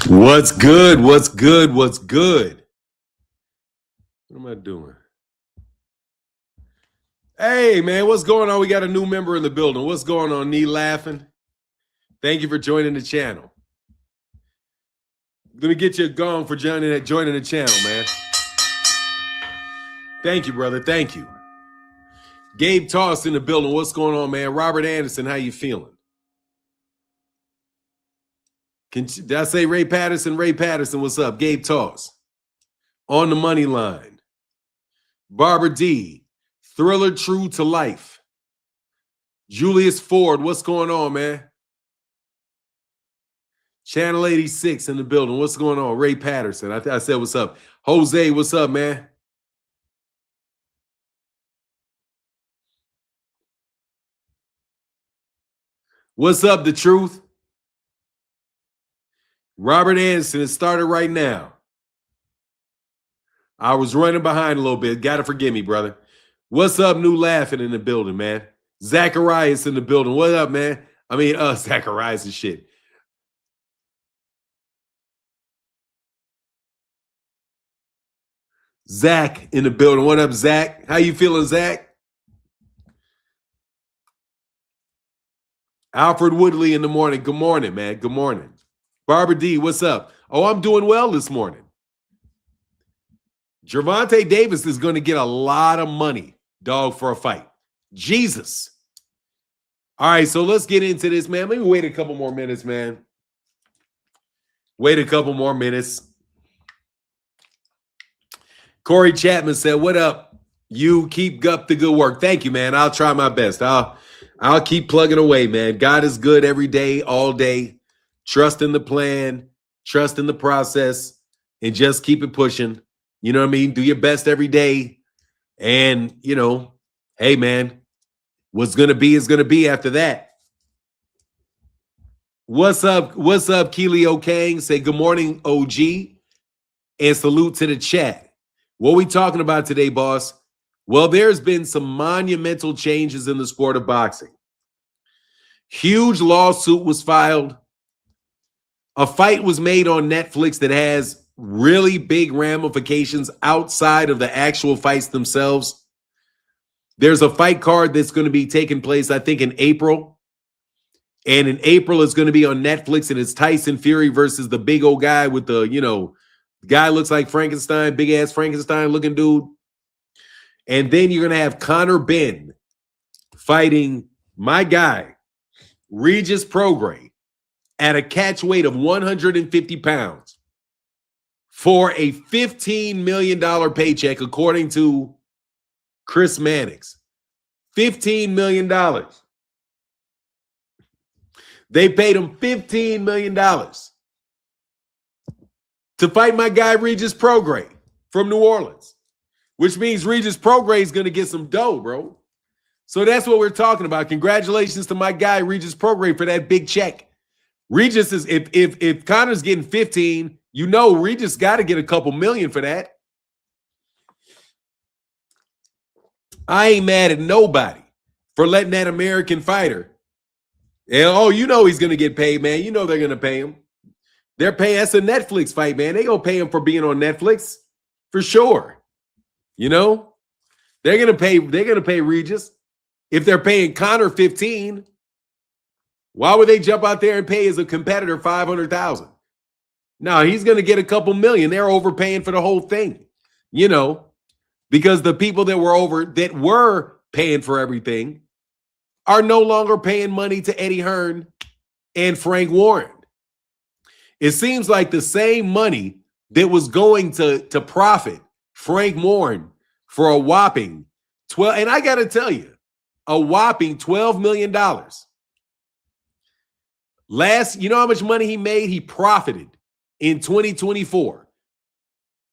What's good? What's good? What's good? What am I doing? Hey, man, what's going on? We got a new member in the building. What's going on, Knee Laughing? Thank you for joining the channel. Let me get you a gong for joining the channel, man. Thank you, brother. Thank you. Gabe Toss in the building. What's going on, man? Robert Anderson, how you feeling? Did I say Ray Patterson? Ray Patterson, what's up? Gabe Toss. On the money line. Barbara D. Thriller True to Life. Julius Ford, what's going on, man? Channel 86 in the building. What's going on? Ray Patterson. I said, what's up? Jose, what's up, man? What's up, The Truth? Robert Anderson, it started right now. I was running behind a little bit. Got to forgive me, brother. What's up, New Laughing in the building, man? Zacharias in the building. What up, man? I mean, Zacharias and shit. Zach in the building. What up, Zach? How you feeling, Zach? Alfred Woodley in the morning. Good morning, man. Good morning. Barbara D, what's up? Oh, I'm doing well this morning. Gervonta Davis is going to get a lot of money, dog, for a fight. Jesus. All right, so let's get into this, man. Let me wait a couple more minutes, man. Wait a couple more minutes. Corey Chapman said, what up? You keep up the good work. Thank you, man. I'll try my best. I'll keep plugging away, man. God is good every day, all day. Trust in the plan, trust in the process, and just keep it pushing. You know what I mean? Do your best every day. And, you know, hey, man, what's going to be is going to be after that. What's up? What's up, Keely O'Kang? Say good morning, OG, and salute to the chat. What we talking about today, boss? Well, there's been some monumental changes in the sport of boxing. Huge lawsuit was filed. A fight was made on Netflix that has really big ramifications outside of the actual fights themselves. There's a fight card that's going to be taking place, I think, in April. And in April, it's going to be on Netflix, and it's Tyson Fury versus the big old guy with the, you know, the guy looks like Frankenstein, big-ass Frankenstein-looking dude. And then you're going to have Conor Benn fighting my guy, Regis Prograis, at a catch weight of 150 pounds for a $15 million paycheck, according to Chris Mannix. $15 million. They paid him $15 million to fight my guy, Regis Prograis from New Orleans, which means Regis Prograis is going to get some dough, bro. So that's what we're talking about. Congratulations to my guy, Regis Prograis, for that big check. Regis is, if Conor's getting 15, you know Regis got to get a couple million for that. I ain't mad at nobody for letting that American fighter. And, oh, you know he's going to get paid, man. You know they're going to pay him. They're paying. That's a Netflix fight, man. They going to pay him for being on Netflix for sure. You know, they're going to pay Regis. If they're paying Conor 15, why would they jump out there and pay as a competitor $500,000? No, he's going to get a couple million. They're overpaying for the whole thing, you know, because the people that were paying for everything are no longer paying money to Eddie Hearn and Frank Warren. It seems like the same money that was going to profit Frank Warren for a whopping 12, and I got to tell you, a whopping $12 million. You know how much money he made? He profited in 2024.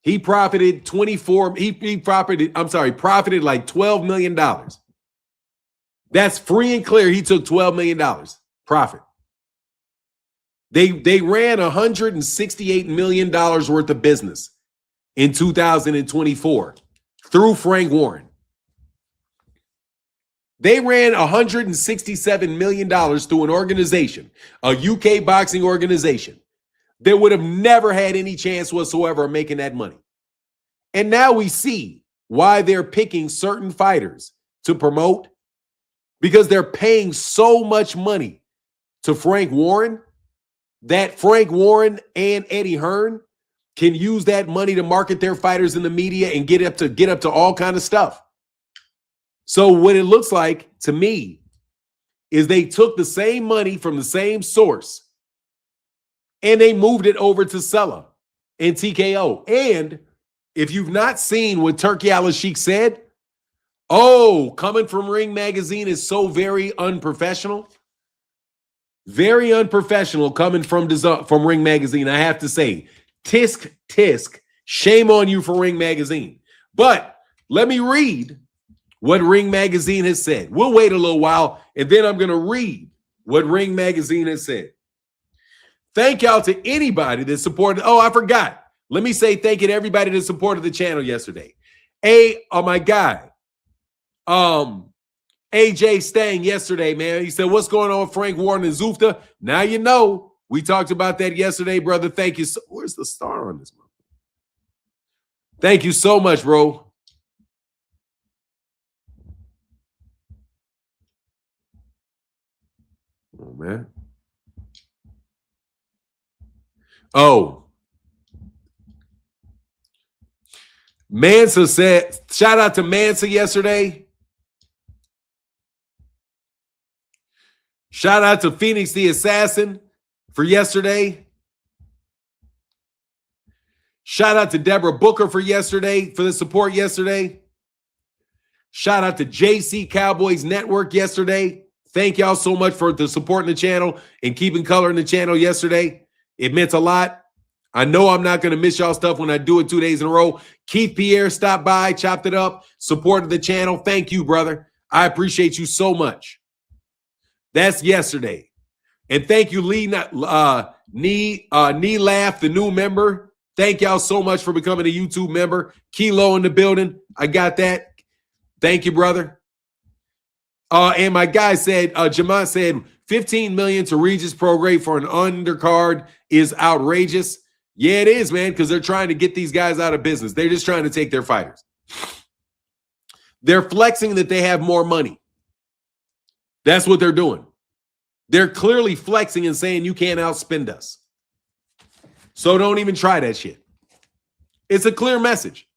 He profited profited like $12 million. That's free and clear. He took $12 million profit. They ran $168 million worth of business in 2024 through Frank Warren. They ran $167 million through an organization, a UK boxing organization, that would have never had any chance whatsoever of making that money. And now we see why they're picking certain fighters to promote, because they're paying so much money to Frank Warren that Frank Warren and Eddie Hearn can use that money to market their fighters in the media and get up to all kind of stuff. So what it looks like to me is they took the same money from the same source and they moved it over to Sella and TKO. And if you've not seen what Turki Al-Sheikh said, coming from Ring Magazine is so very unprofessional. Very unprofessional coming from Ring Magazine, I have to say. Tisk, shame on you for Ring Magazine. But let me read what Ring Magazine has said. We'll wait a little while, and then I'm going to read what Ring Magazine has said. Thank y'all to anybody that supported. Oh, I forgot. Let me say thank you to everybody that supported the channel yesterday. My guy, AJ Stang yesterday, man. He said, what's going on with Frank Warren and Zufta? Now you know. We talked about that yesterday, brother. Thank you. Where's the star on this one? Thank you so much, bro. Oh, man. Oh. Mansa said, shout out to Mansa yesterday. Shout out to Phoenix the Assassin for yesterday. Shout out to Deborah Booker for yesterday, for the support yesterday. Shout out to JC Cowboys Network yesterday. Thank y'all so much for the support in the channel and keeping color in the channel yesterday. It meant a lot. I know I'm not going to miss y'all stuff when I do it 2 days in a row. Keith Pierre stopped by, chopped it up, supported the channel. Thank you, brother. I appreciate you so much. That's yesterday. And thank you, Lee Laugh, the new member. Thank y'all so much for becoming a YouTube member. Kilo in the building. I got that. Thank you, brother. And my guy said, Jamont said, 15 million to Regis Prograis for an undercard is outrageous. Yeah, it is, man, because they're trying to get these guys out of business. They're just trying to take their fighters. They're flexing that they have more money. That's what they're doing. They're clearly flexing and saying you can't outspend us. So don't even try that shit. It's a clear message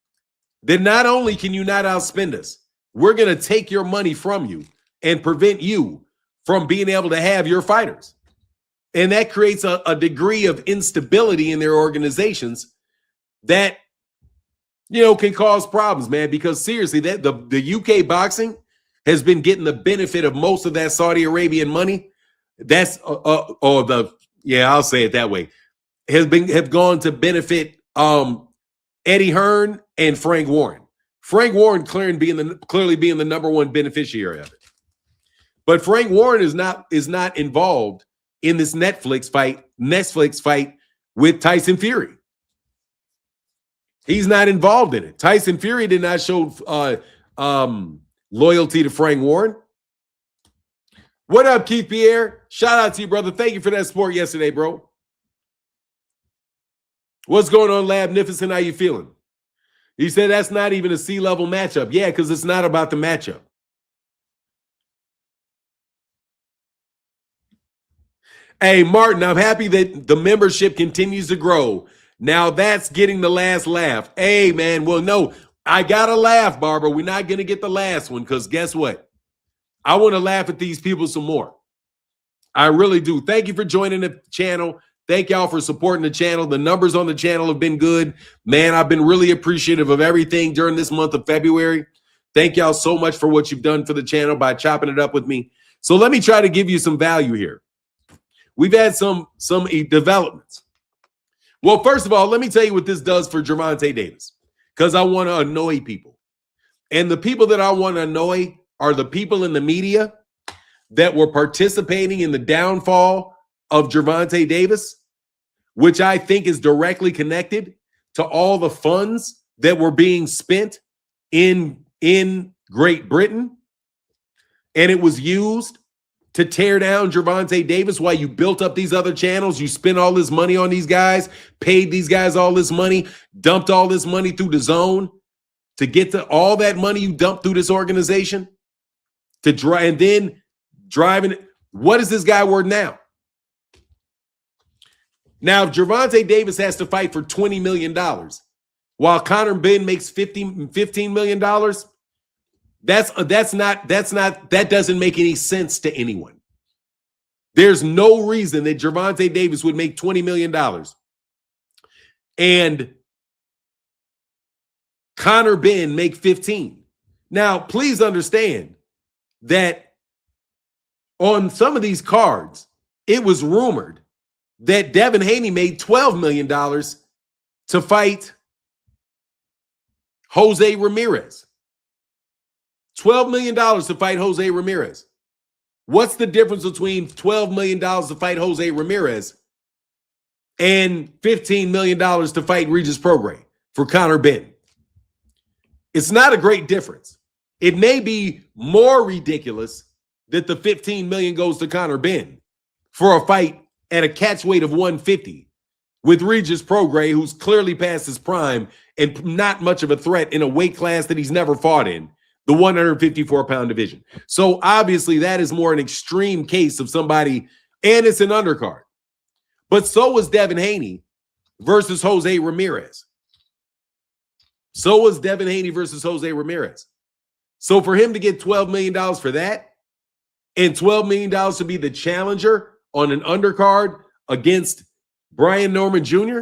that not only can you not outspend us, we're going to take your money from you and prevent you from being able to have your fighters. And that creates a degree of instability in their organizations that, you know, can cause problems, man, because seriously, that the UK boxing has been getting the benefit of most of that Saudi Arabian money. That's I'll say it that way. Have gone to benefit Eddie Hearn and Frank Warren. Frank Warren clearly being the number one beneficiary of it. But Frank Warren is not involved in this Netflix fight with Tyson Fury. He's not involved in it. Tyson Fury did not show loyalty to Frank Warren. What up, Keith Pierre? Shout out to you, brother. Thank you for that support yesterday, bro. What's going on, Labnificent? How you feeling? He said that's not even a C-level matchup. Yeah, because it's not about the matchup. Hey, Martin, I'm happy that the membership continues to grow. Now that's getting the last laugh. Hey, man, well, no, I got to laugh, Barbara. We're not going to get the last one because guess what? I want to laugh at these people some more. I really do. Thank you for joining the channel. Thank y'all for supporting the channel. The numbers on the channel have been good. Man, I've been really appreciative of everything during this month of February. Thank y'all so much for what you've done for the channel by chopping it up with me. So let me try to give you some value here. We've had some developments. Well, first of all, let me tell you what this does for Gervonta Davis, because I want to annoy people. And the people that I want to annoy are the people in the media that were participating in the downfall of Gervonta Davis, which I think is directly connected to all the funds that were being spent in Great Britain. And it was used to tear down Gervonta Davis while you built up these other channels. You spent all this money on these guys, paid these guys all this money, dumped all this money through the zone to get to all that money you dumped through this organization to drive, and then driving. What is this guy worth now? Now, if Gervonta Davis has to fight for $20 million while Conor and Benn makes $15 million, that doesn't make any sense to anyone. There's no reason that Gervonta Davis would make $20 million and Conor Benn make 15. Now, please understand that on some of these cards, it was rumored that Devin Haney made $12 million to fight Jose Ramirez. $12 million to fight Jose Ramirez. What's the difference between $12 million to fight Jose Ramirez and $15 million to fight Regis Prograis for Conor Benn? It's not a great difference. It may be more ridiculous that the $15 million goes to Conor Benn for a fight at a catch weight of 150 with Regis Prograis, who's clearly past his prime and not much of a threat in a weight class that he's never fought in, the 154-pound division. So obviously that is more an extreme case of somebody, and it's an undercard. But so was Devin Haney versus Jose Ramirez. So was Devin Haney versus Jose Ramirez. So for him to get $12 million for that and $12 million to be the challenger on an undercard against Brian Norman Jr.,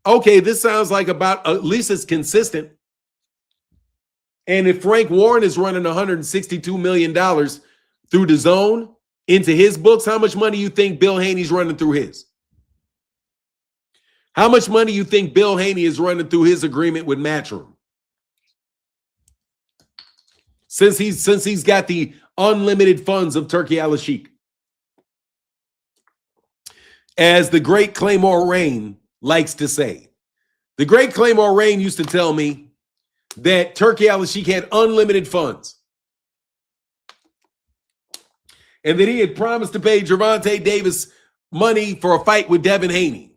okay, this sounds like about, at least it's consistent. And if Frank Warren is running $162 million through the zone into his books, how much money you think Bill Haney's running through his? How much money you think Bill Haney is running through his agreement with Matchroom? Since he's got the unlimited funds of Turkey Al-Sheikh. As the great Claymore Rain likes to say. The great Claymore Rain used to tell me that Turkey Al-Sheikh had unlimited funds. And that he had promised to pay Gervonta Davis money for a fight with Devin Haney.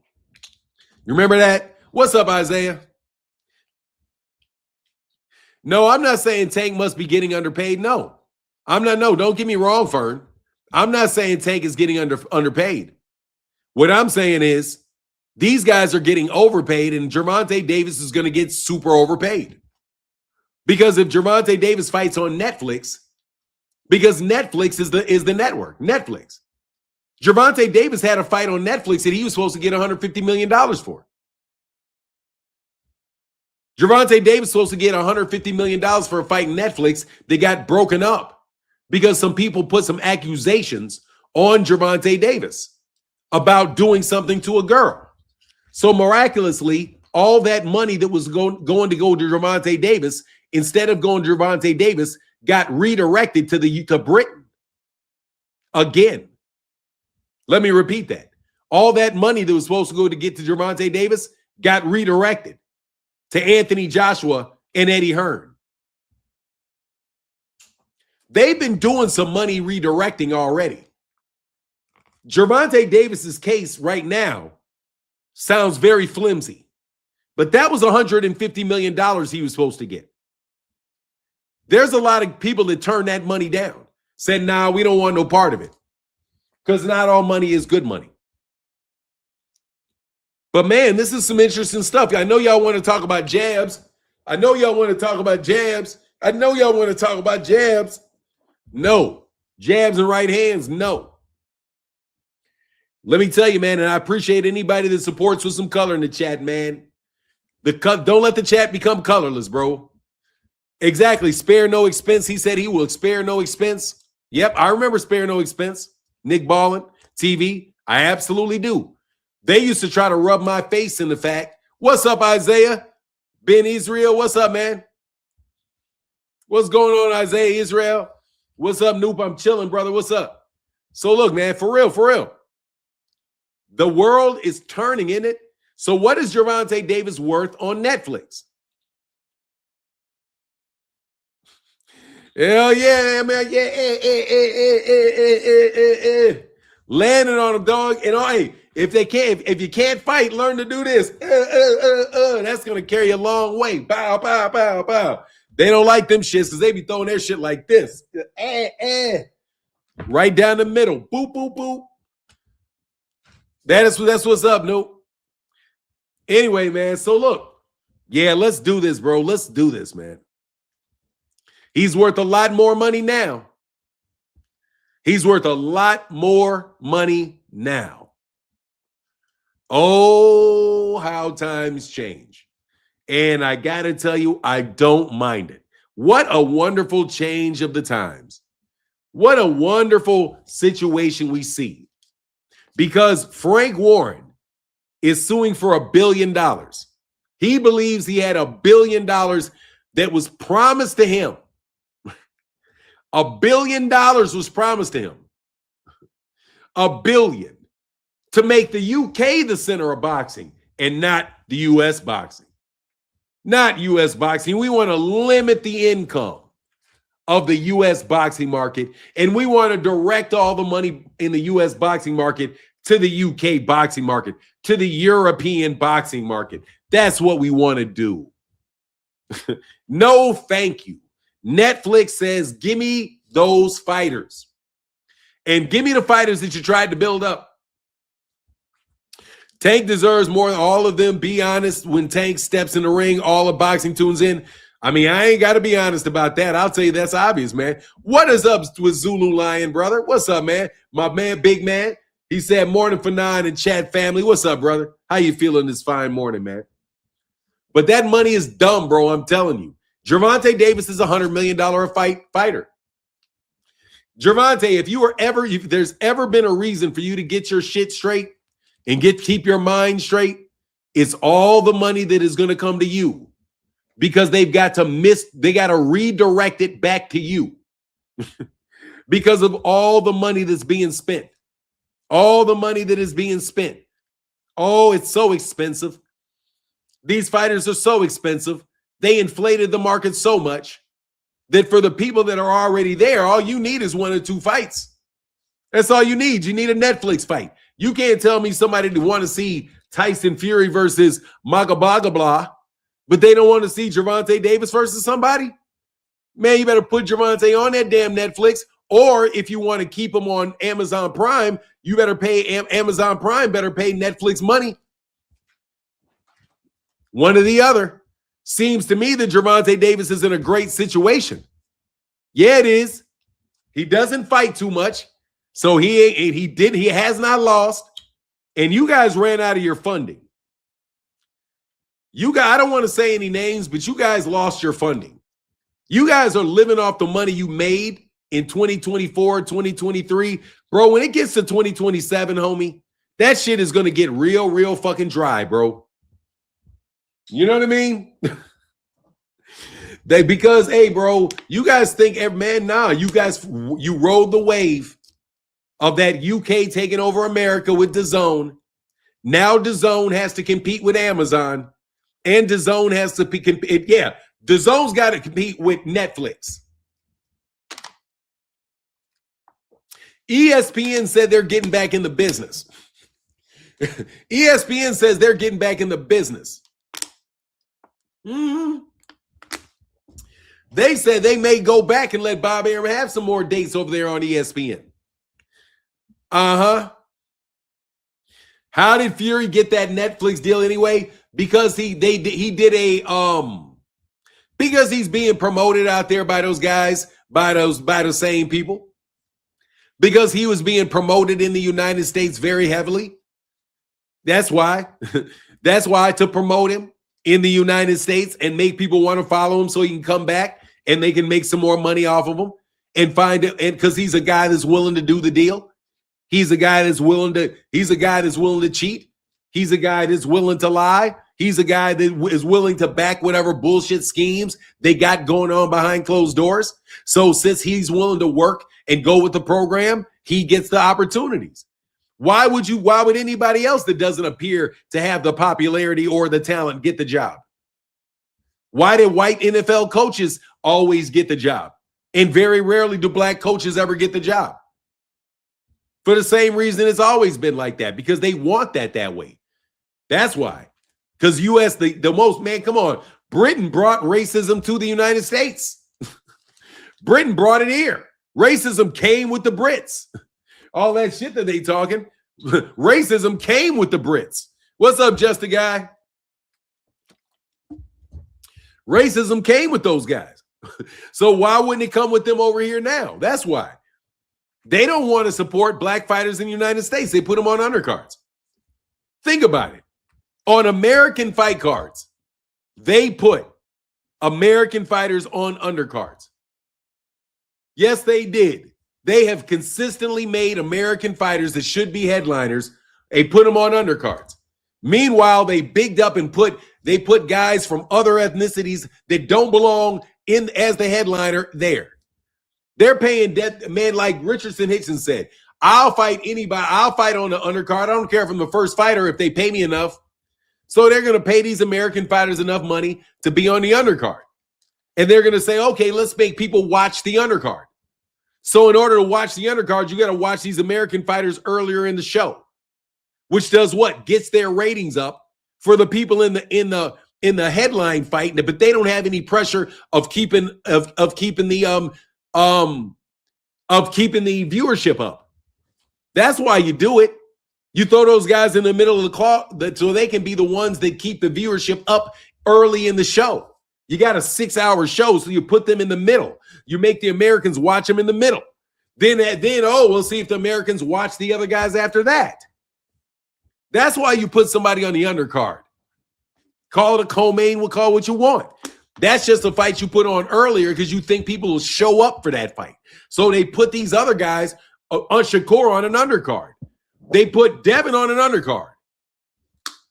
You remember that? What's up, Isaiah? No, I'm not saying Tank must be getting underpaid. No, I'm not. No, don't get me wrong, Fern. I'm not saying Tank is getting underpaid. What I'm saying is these guys are getting overpaid and Gervonta Davis is going to get super overpaid. Because if Gervonta Davis fights on Netflix, because Netflix is the network, Netflix. Gervonta Davis had a fight on Netflix that he was supposed to get $150 million for. Gervonta Davis was supposed to get $150 million for a fight in Netflix that got broken up because some people put some accusations on Gervonta Davis about doing something to a girl. So miraculously, all that money that was going to go to Gervonta Davis, instead of going to Gervonta Davis, got redirected to Britain. Again, let me repeat that. All that money that was supposed to go to get to Gervonta Davis got redirected to Anthony Joshua and Eddie Hearn. They've been doing some money redirecting already. Gervonta Davis's case right now sounds very flimsy, but that was $150 million he was supposed to get. There's a lot of people that turned that money down, said, nah, we don't want no part of it, because not all money is good money. But man, this is some interesting stuff. I know y'all want to talk about jabs. I know y'all want to talk about jabs. I know y'all want to talk about jabs. No. Jabs and right hands, no. Let me tell you, man, and I appreciate anybody that supports with some color in the chat, man. Don't let the chat become colorless, bro. Exactly. Spare no expense. He said he will spare no expense. Yep, I remember spare no expense. Nick Ballin, TV. I absolutely do. They used to try to rub my face in the fact. What's up, Isaiah? Ben Israel, what's up, man? What's going on, Isaiah Israel? What's up, Noop? I'm chilling, brother. What's up? So look, man, for real. The world is turning in it. So what is Gervonta Davis worth on Netflix? Hell yeah, man. Yeah, landing on them, dog. And hey, if you can't fight, learn to do this. That's gonna carry you a long way. Bow, bow, bow, bow. They don't like them shits because they be throwing their shit like this. Right down the middle. Boop, boop, boop. That's what's up, Nope. Anyway, man. So look, yeah, let's do this, bro. Let's do this, man. He's worth a lot more money now. He's worth a lot more money now. Oh, how times change. And I got to tell you, I don't mind it. What a wonderful change of the times. What a wonderful situation we see. Because Frank Warren is suing for $1 billion. He believes he had $1 billion that was promised to him. $1 billion was promised to him. $1 billion to make the UK the center of boxing and not the US boxing. Not US boxing. We want to limit the income of the US boxing market, and we want to direct all the money in the US boxing market to the UK boxing market, to the European boxing market. That's what we want to do. No, thank you. Netflix says, give me those fighters. And give me the fighters that you tried to build up. Tank deserves more than all of them. Be honest, when Tank steps in the ring, all of boxing tunes in. I mean, I ain't got to be honest about that. I'll tell you that's obvious, man. What is up with Zulu Lion, brother? What's up, man? My man, big man. He said morning for 9 and chat family. What's up, brother? How you feeling this fine morning, man? But that money is dumb, bro. I'm telling you. Gervonta Davis is a $100 million fighter. Gervonta, if there's ever been a reason for you to get your shit straight and keep your mind straight, it's all the money that is going to come to you because they got to redirect it back to you because of all the money that's being spent. All the money that is being spent. Oh, it's so expensive. These fighters are so expensive. They inflated the market so much that for the people that are already there, all you need is 1 or 2 fights. That's all you need. You need a Netflix fight. You can't tell me somebody to want to see Tyson Fury versus Magabagablah, but they don't want to see Gervonta Davis versus somebody. Man, you better put Gervonta on that damn Netflix. Or if you want to keep him on Amazon Prime, you better pay Amazon Prime, better pay Netflix money. One or the other. Seems to me that Gervonta Davis is in a great situation. Yeah, it is. He doesn't fight too much. So he has not lost. And you guys ran out of your funding. I don't want to say any names, but you guys lost your funding. You guys are living off the money you made in 2024, 2023. Bro, when it gets to 2027, homie, that shit is going to get real fucking dry, bro. You know what I mean? Because, hey, bro, you guys think, man, nah, you rode the wave of that UK taking over America with DAZN. Now DAZN has to compete with Amazon, and DAZN has to DAZN's got to compete with Netflix. ESPN said they're getting back in the business. ESPN says they're getting back in the business. Mm-hmm. They said they may go back and let Bob Arum have some more dates over there on ESPN. Uh-huh. How did Fury get that Netflix deal anyway? Because because he's being promoted out there by those guys, by those same people. Because he was being promoted in the United States very heavily. That's why. That's why, to promote him in the United States and make people want to follow him so he can come back and they can make some more money off of him and find it. And because he's a guy that's willing to do the deal. He's a guy that's willing to cheat. He's a guy that's willing to lie. He's a guy that is willing to back whatever bullshit schemes they got going on behind closed doors. So since he's willing to work and go with the program, he gets the opportunities. Why would anybody else that doesn't appear to have the popularity or the talent get the job? Why did white NFL coaches always get the job And very rarely do black coaches ever get the job. For the same reason it's always been like that, because they want that way. That's why. Because U.S., the most, man, come on. Britain brought racism to the United States. Britain brought it here. Racism came with the Brits. All that shit that they talking, racism came with the Brits. What's up, Just a Guy? Racism came with those guys. So why wouldn't it come with them over here now? That's why. They don't want to support black fighters in the United States. They put them on undercards. Think about it. On American fight cards, they put American fighters on undercards. Yes, they did. They have consistently made American fighters that should be headliners. They put them on undercards. Meanwhile, they bigged up and put guys from other ethnicities that don't belong in as the headliner there. They're paying death, man, like Richardson Hickson said, I'll fight anybody. I'll fight on the undercard. I don't care if I'm the first fighter if they pay me enough. So they're going to pay these American fighters enough money to be on the undercard. And they're going to say, okay, let's make people watch the undercard. So in order to watch the undercard, you got to watch these American fighters earlier in the show, which does what? Gets their ratings up for the people in the headline fight, but they don't have any pressure of keeping the viewership up. That's why you do it. You throw those guys in the middle of the clock so they can be the ones that keep the viewership up early in the show. You got a 6-hour show, so you put them in the middle. You make the Americans watch them in the middle. Then we'll see if the Americans watch the other guys after that. That's why you put somebody on the undercard. Call it a co-main, we'll call it what you want. That's just a fight you put on earlier because you think people will show up for that fight. So they put these other guys on Shakur on an undercard. They put Devin on an undercard.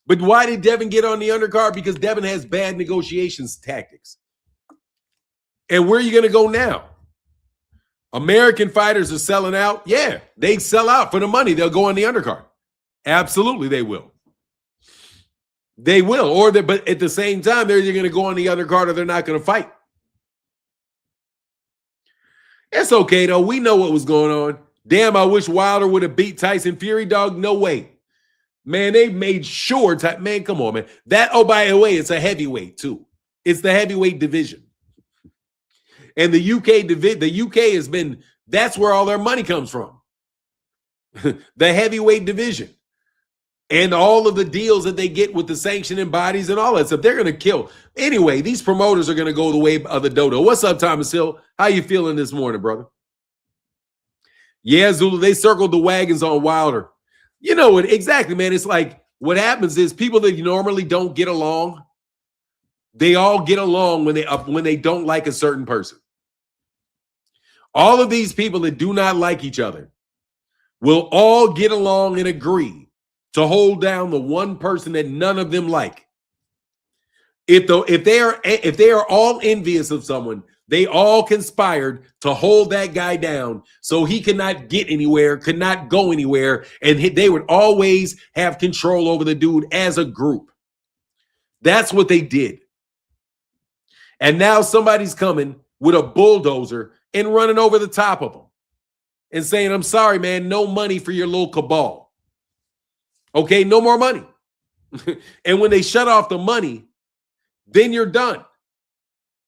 But why did Devin get on the undercard? Because Devin has bad negotiations tactics. And where are you going to go now? American fighters are selling out. Yeah, they sell out for the money. They'll go on the undercard. Absolutely, they will. They will. But at the same time, they're either going to go on the undercard or they're not going to fight. It's okay, though. We know what was going on. Damn, I wish Wilder would have beat Tyson Fury, dog. No way. Man, they made sure. Man, come on, man. By the way, it's a heavyweight, too. It's the heavyweight division. And the UK has been, that's where all their money comes from. The heavyweight division. And all of the deals that they get with the sanctioning bodies and all that stuff, they're going to kill. Anyway, these promoters are going to go the way of the dodo. What's up, Thomas Hill? How you feeling this morning, brother? Yeah, Zulu, they circled the wagons on Wilder. You know what? Exactly, man. It's like what happens is people that normally don't get along, they all get along when they don't like a certain person. All of these people that do not like each other will all get along and agree to hold down the one person that none of them like. If they are all envious of someone, they all conspired to hold that guy down so he could not get anywhere, could not go anywhere, and they would always have control over the dude as a group. That's what they did. And now somebody's coming with a bulldozer and running over the top of them and saying, I'm sorry, man, no money for your little cabal. Okay, no more money. And when they shut off the money, then you're done.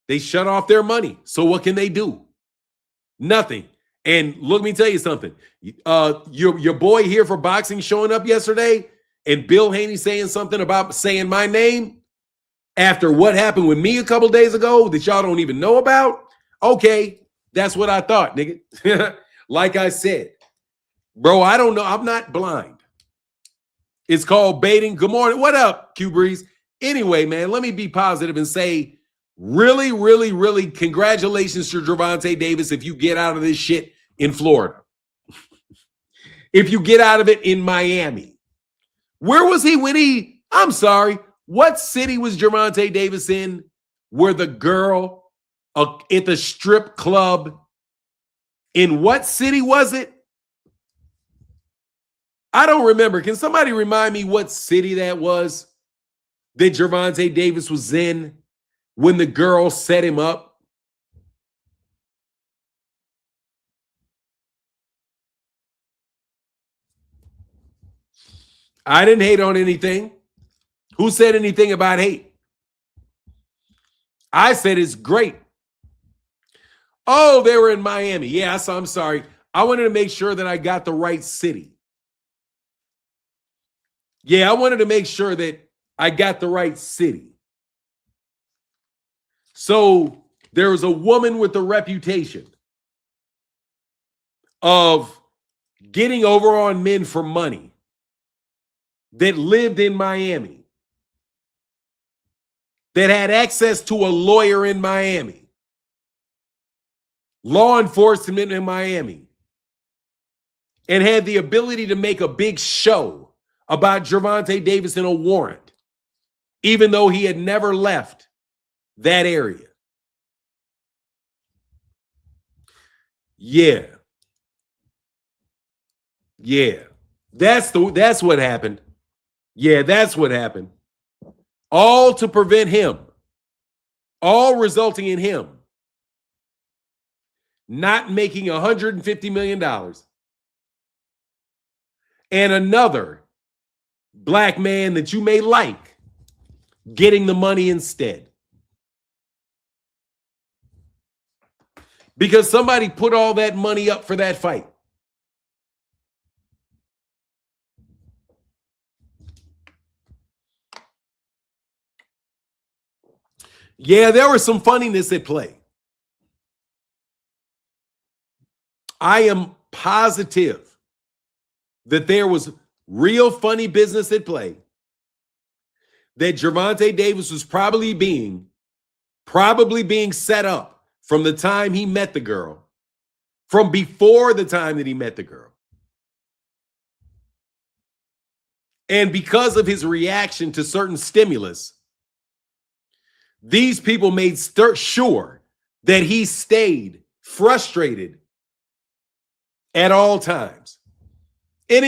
They shut off their money. So what can they do? Nothing. And let me tell you something. Your boy here for boxing showing up yesterday and Bill Haney saying something about saying my name after what happened with me a couple days ago that y'all don't even know about. Okay, that's what I thought, nigga. Like I said, bro, I don't know. I'm not blind. It's called baiting. Good morning. What up, Q Breeze? Anyway, man, let me be positive and say really, really, really congratulations to Gervonta Davis if you get out of this shit in Florida. If you get out of it in Miami. Where was he I'm sorry, what city was Gervonta Davis in where the girl at the strip club, in what city was it? I don't remember. Can somebody remind me what city that was that Gervonta Davis was in when the girl set him up? I didn't hate on anything. Who said anything about hate? I said it's great. Oh, they were in Miami. Yeah, so I'm sorry. I wanted to make sure that I got the right city. Yeah, I wanted to make sure that I got the right city. So there was a woman with a reputation of getting over on men for money that lived in Miami, that had access to a lawyer in Miami, law enforcement in Miami, and had the ability to make a big show about Gervonta Davis in a warrant, even though he had never left that area. Yeah. Yeah. That's what happened. Yeah, that's what happened. All to prevent him. All resulting in him not making $150 million. And another black man that you may like getting the money instead. Because somebody put all that money up for that fight. Yeah, there was some funniness at play. I am positive that there was real funny business at play, that Gervonta Davis was probably being set up from the time he met the girl, from before the time that he met the girl. And because of his reaction to certain stimulus, these people made sure that he stayed frustrated at all times, and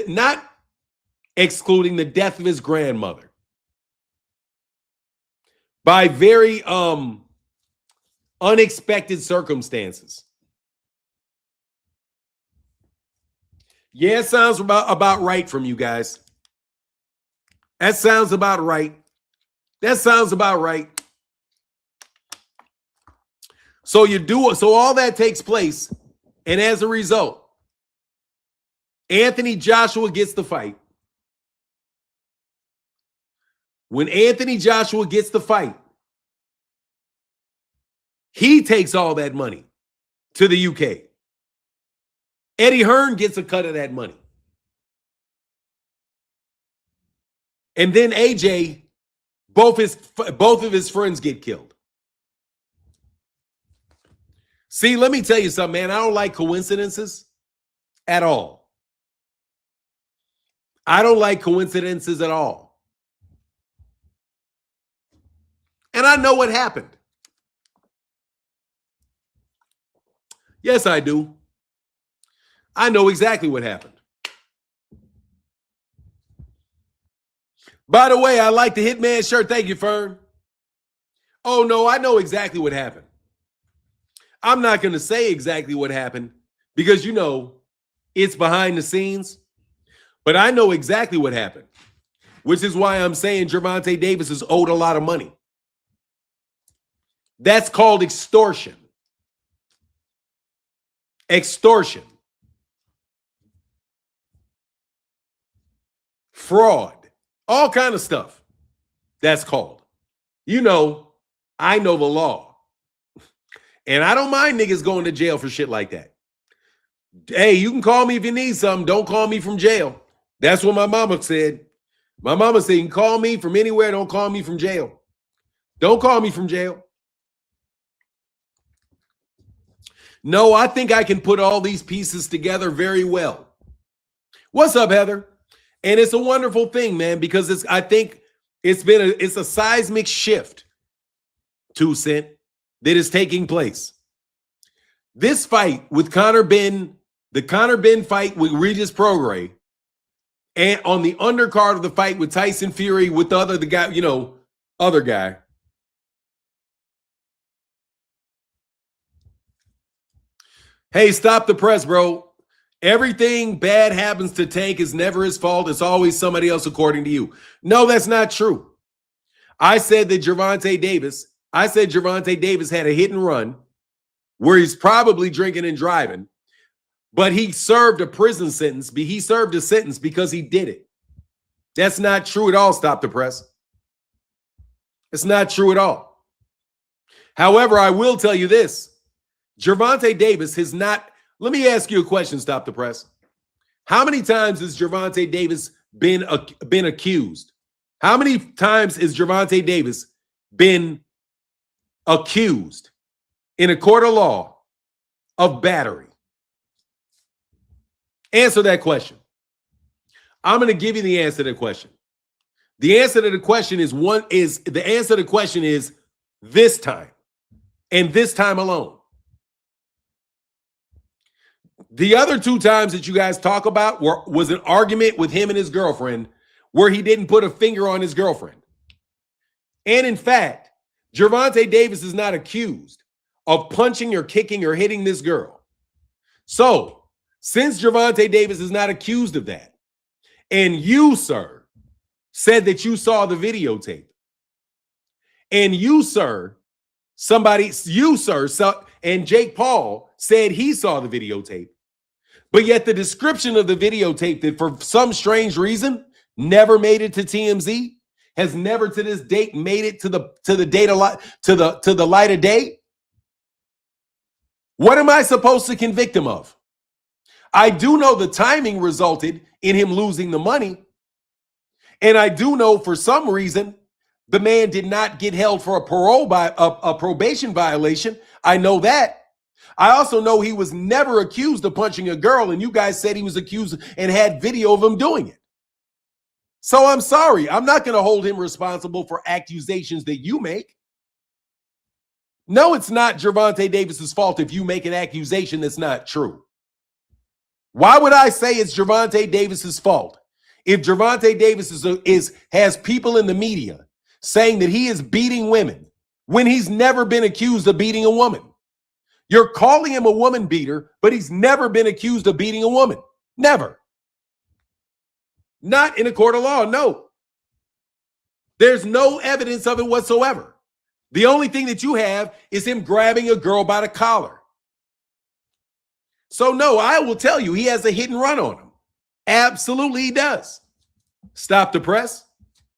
not excluding the death of his grandmother by very unexpected circumstances. Yeah, it sounds about right from you guys. That sounds about right. That sounds about right. So all that takes place, and as a result, Anthony Joshua gets the fight. When Anthony Joshua gets the fight, he takes all that money to the UK. Eddie Hearn gets a cut of that money. And then AJ, both of his friends get killed. See, let me tell you something, man. I don't like coincidences at all. I don't like coincidences at all. And I know what happened. Yes, I do. I know exactly what happened. By the way, I like the Hitman shirt. Thank you, Fern. Oh, no, I know exactly what happened. I'm not going to say exactly what happened because, it's behind the scenes. But I know exactly what happened, which is why I'm saying Gervonta Davis is owed a lot of money. That's called extortion. Extortion. Fraud. All kind of stuff. That's called. I know the law. And I don't mind niggas going to jail for shit like that. Hey, you can call me if you need something. Don't call me from jail. That's what my mama said. My mama said, you can call me from anywhere. Don't call me from jail. Don't call me from jail. No, I think I can put all these pieces together very well. What's up, Heather? And it's a wonderful thing, man, because I think it's a seismic shift, 2 Cent, that is taking place. This fight with Conor Benn, the Conor Benn fight with Regis Prograis, and on the undercard of the fight with Tyson Fury with the other guy. Hey, stop the press, bro. Everything bad happens to Tank is never his fault. It's always somebody else, according to you. No, that's not true. I said Gervonta Davis had a hit and run where he's probably drinking and driving, but he served a prison sentence. He served a sentence because he did it. That's not true at all, Stop the Press. It's not true at all. However, I will tell you this. Gervonta Davis has not. Let me ask you a question, Stop the Press. How many times has Gervonta Davis been accused? How many times has Gervonta Davis been accused in a court of law of battery? Answer that question. I'm going to give you the answer to the question. The answer to the question is this time, and this time alone. The other two times that you guys talk about was an argument with him and his girlfriend where he didn't put a finger on his girlfriend. And in fact, Gervonta Davis is not accused of punching or kicking or hitting this girl. So, since Gervonta Davis is not accused of that, and you, sir, said that you saw the videotape, and you, sir, and Jake Paul said he saw the videotape, but yet the description of the videotape that for some strange reason never made it to TMZ, has never to this date made it to the light of day. What am I supposed to convict him of? I do know the timing resulted in him losing the money. And I do know for some reason the man did not get held for a probation violation. I know that. I also know he was never accused of punching a girl, and you guys said he was accused and had video of him doing it. So I'm sorry. I'm not going to hold him responsible for accusations that you make. No, it's not Gervonta Davis's fault if you make an accusation that's not true. Why would I say it's Gervonta Davis's fault if Gervonta Davis has people in the media saying that he is beating women when he's never been accused of beating a woman? You're calling him a woman beater, but he's never been accused of beating a woman. Never. Not in a court of law, no. There's no evidence of it whatsoever. The only thing that you have is him grabbing a girl by the collar. So no, I will tell you, he has a hit and run on him. Absolutely he does. Stop the Press.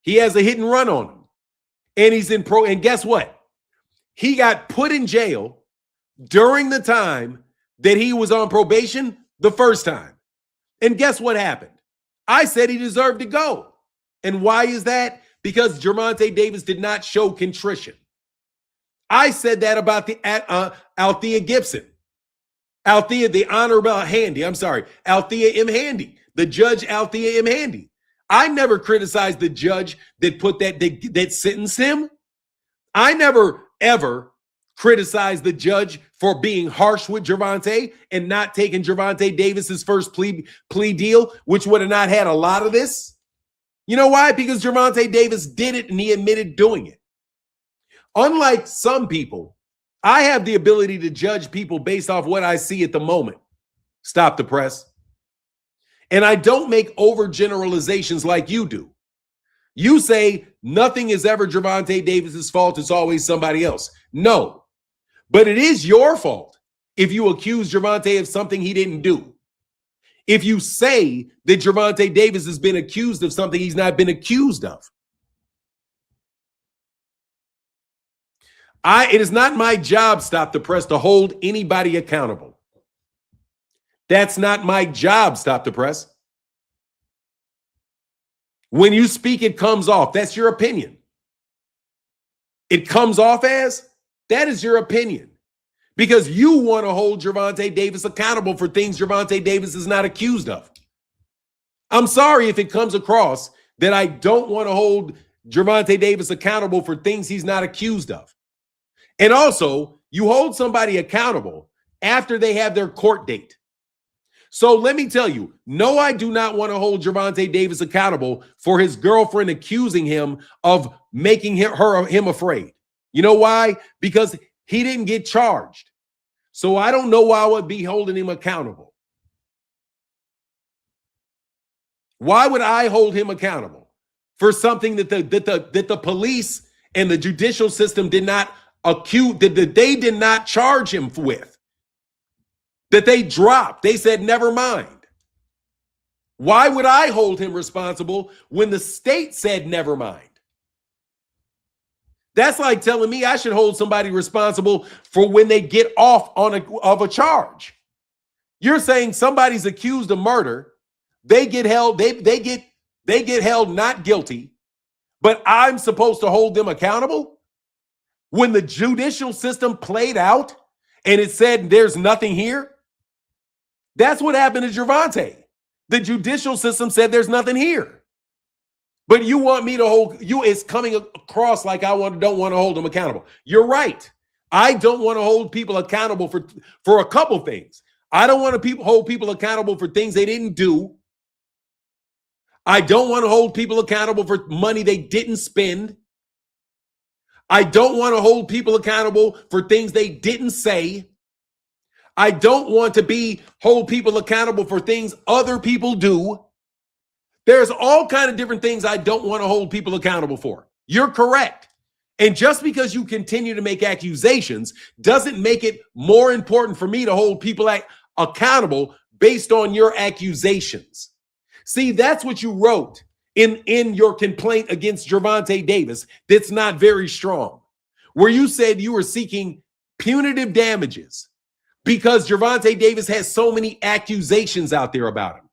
He has a hit and run on him. And he's in and guess what? He got put in jail during the time that he was on probation the first time. And guess what happened? I said he deserved to go. And why is that? Because Gervonta Davis did not show contrition. I said that about the Althea Gibson. Althea, the Honorable Handy. I'm sorry. Althea M. Handy. The judge Althea M. Handy. I never criticized the judge that put that sentenced him. I never, ever criticized the judge for being harsh with Gervonta and not taking Gervonta Davis's first plea deal, which would have not had a lot of this. You know why? Because Gervonta Davis did it and he admitted doing it. Unlike some people, I have the ability to judge people based off what I see at the moment. Stop the Press. And I don't make overgeneralizations like you do. You say nothing is ever Gervonta Davis's fault. It's always somebody else. No, but it is your fault if you accuse Gervonta of something he didn't do. If you say that Gervonta Davis has been accused of something he's not been accused of. It is not my job, Stop the Press, to hold anybody accountable. That's not my job, Stop the Press. When you speak, it comes off. That's your opinion. It comes off as, that is your opinion. Because you want to hold Gervonta Davis accountable for things Gervonta Davis is not accused of. I'm sorry if it comes across that I don't want to hold Gervonta Davis accountable for things he's not accused of. And also, you hold somebody accountable after they have their court date. So let me tell you, no, I do not want to hold Gervonta Davis accountable for his girlfriend accusing him of making him afraid. You know why? Because he didn't get charged. So I don't know why I would be holding him accountable. Why would I hold him accountable for something that the police and the judicial system did not accuse, that they did not charge him with, that they dropped? They said, never mind. Why would I hold him responsible when the state said, never mind? That's like telling me I should hold somebody responsible for when they get off of a charge. You're saying somebody's accused of murder, they get held, they get held not guilty, but I'm supposed to hold them accountable when the judicial system played out and it said there's nothing here? That's what happened to Gervonta. The judicial system said there's nothing here. But you want me to hold you, it's coming across like don't want to hold them accountable. You're right. I don't want to hold people accountable for a couple things. I don't want to hold people accountable for things they didn't do. I don't want to hold people accountable for money they didn't spend. I don't want to hold people accountable for things they didn't say. I don't want to hold people accountable for things other people do. There's all kinds of different things I don't want to hold people accountable for. You're correct. And just because you continue to make accusations doesn't make it more important for me to hold people accountable based on your accusations. See, that's what you wrote in your complaint against Gervonta Davis that's not very strong, where you said you were seeking punitive damages because Gervonta Davis has so many accusations out there about him.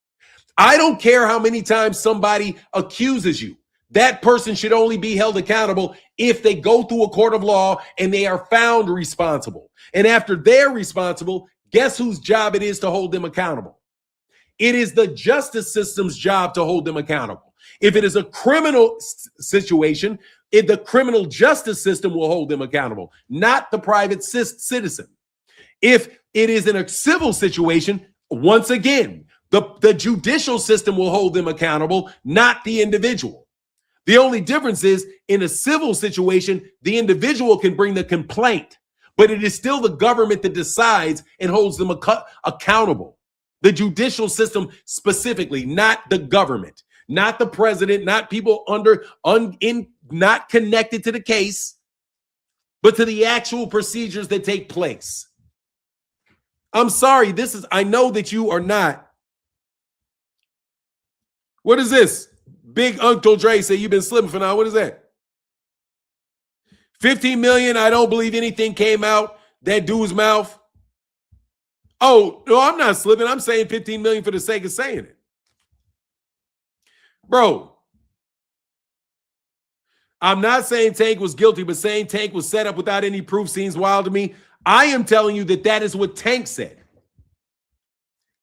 I don't care how many times somebody accuses you. That person should only be held accountable if they go through a court of law and they are found responsible. And after they're responsible, guess whose job it is to hold them accountable? It is the justice system's job to hold them accountable. If it is a criminal situation, the criminal justice system will hold them accountable, not the private citizen. If it is in a civil situation, once again, the judicial system will hold them accountable, not the individual. The only difference is in a civil situation, the individual can bring the complaint, but it is still the government that decides and holds them accountable. The judicial system specifically, not the government, not the president, not people not connected to the case, but to the actual procedures that take place. I'm sorry, I know that you are not. What is this? Big Uncle Dre say you've been slipping for now. What is that? 15 million. I don't believe anything came out that dude's mouth. Oh, no, I'm not slipping. I'm saying 15 million for the sake of saying it. Bro, I'm not saying Tank was guilty, but saying Tank was set up without any proof seems wild to me. I am telling you that is what Tank said.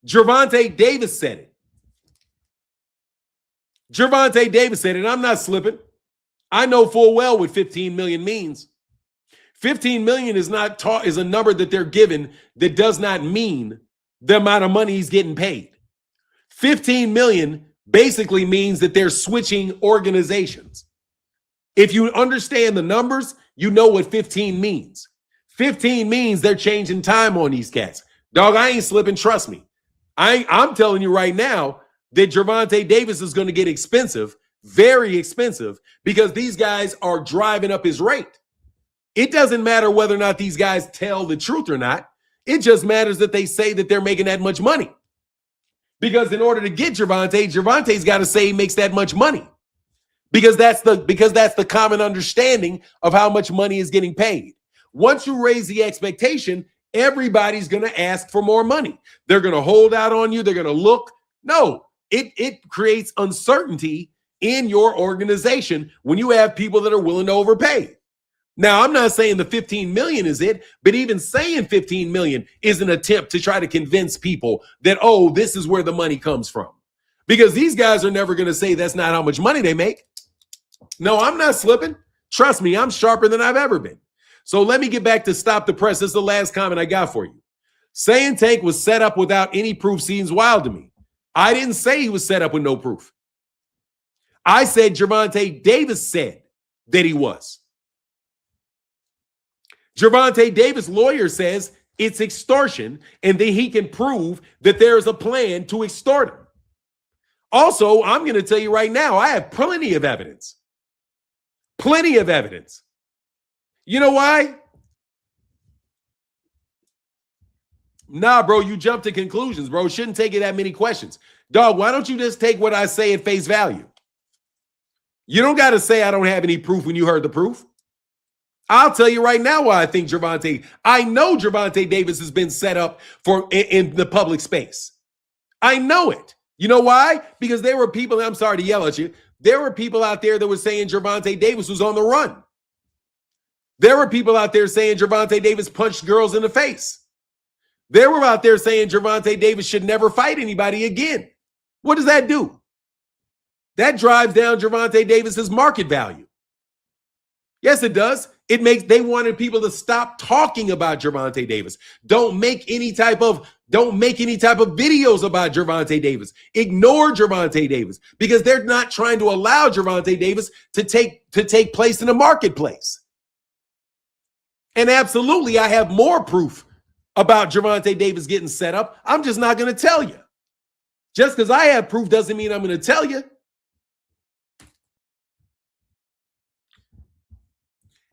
Gervonta Davis said it. Gervonta Davis said it. I'm not slipping. I know full well what 15 million means. 15 million is a number that they're given that does not mean the amount of money he's getting paid. 15 million basically means that they're switching organizations. If you understand the numbers, you know what 15 means. 15 means they're changing time on these cats. Dog, I ain't slipping. Trust me. I'm telling you right now that Gervonta Davis is going to get expensive, very expensive, because these guys are driving up his rate. It doesn't matter whether or not these guys tell the truth or not. It just matters that they say that they're making that much money. Because in order to get Gervonta's got to say he makes that much money. Because that's the common understanding of how much money is getting paid. Once you raise the expectation, everybody's going to ask for more money. They're going to hold out on you. They're going to look. No, it creates uncertainty in your organization when you have people that are willing to overpay. Now, I'm not saying the 15 million is it, but even saying 15 million is an attempt to try to convince people that, oh, this is where the money comes from. Because these guys are never going to say that's not how much money they make. No, I'm not slipping. Trust me, I'm sharper than I've ever been. So let me get back to stop the press. This is the last comment I got for you. Saying Tank was set up without any proof seems wild to me. I didn't say he was set up with no proof. I said Gervonta Davis said that he was. Gervonta Davis' lawyer says it's extortion and that he can prove that there is a plan to extort him. Also, I'm going to tell you right now, I have plenty of evidence. Plenty of evidence. You know why? Nah, bro, you jump to conclusions, bro. Shouldn't take it that many questions. Dog, why don't you just take what I say at face value? You don't got to say I don't have any proof when you heard the proof. I'll tell you right now why I think I know Gervonta Davis has been set up for in the public space. I know it. You know why? Because there were people, I'm sorry to yell at you, there were people out there that were saying Gervonta Davis was on the run. There were people out there saying Gervonta Davis punched girls in the face. They were out there saying Gervonta Davis should never fight anybody again. What does that do? That drives down Gervonta Davis's market value. Yes, it does. They wanted people to stop talking about Gervonta Davis. Don't make any type of videos about Gervonta Davis. Ignore Gervonta Davis because they're not trying to allow Gervonta Davis to take place in the marketplace. And absolutely, I have more proof about Gervonta Davis getting set up. I'm just not going to tell you. Just because I have proof doesn't mean I'm going to tell you.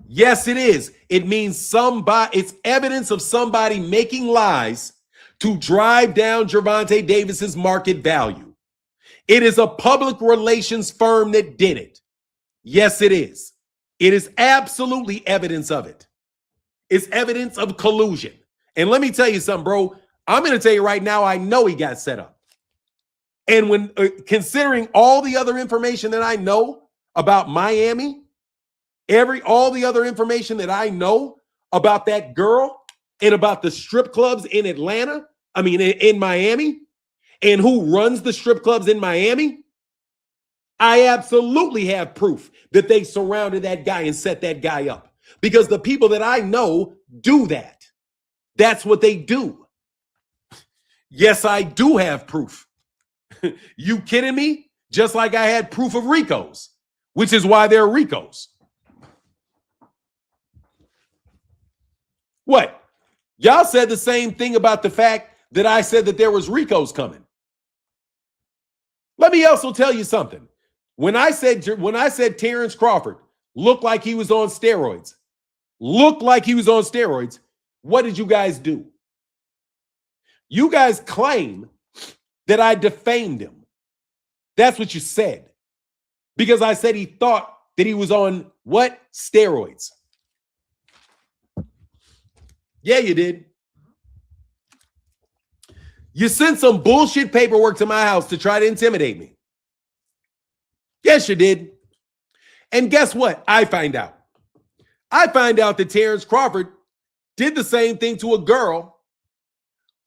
Yes, it is. It means it's evidence of somebody making lies to drive down Gervonta Davis's market value. It is a public relations firm that did it. Yes, it is. It is absolutely evidence of it. It's evidence of collusion. And let me tell you something, bro. I'm going to tell you right now, I know he got set up. And when considering all the other information that I know about Miami, all the other information that I know about that girl and about the strip clubs in in Miami, and who runs the strip clubs in Miami, I absolutely have proof that they surrounded that guy and set that guy up. Because the people that I know do that. That's what they do. Yes, I do have proof. You kidding me? Just like I had proof of Ricos, which is why they're Ricos. What? Y'all said the same thing about the fact that I said that there was Ricos coming. Let me also tell you something. When I said Terrence Crawford looked like he was on steroids, what did you guys do? You guys claim that I defamed him. That's what you said. Because I said he thought that he was on what? Steroids. Yeah, you did. You sent some bullshit paperwork to my house to try to intimidate me. Yes, you did. And guess what? I find out that Terrence Crawford did the same thing to a girl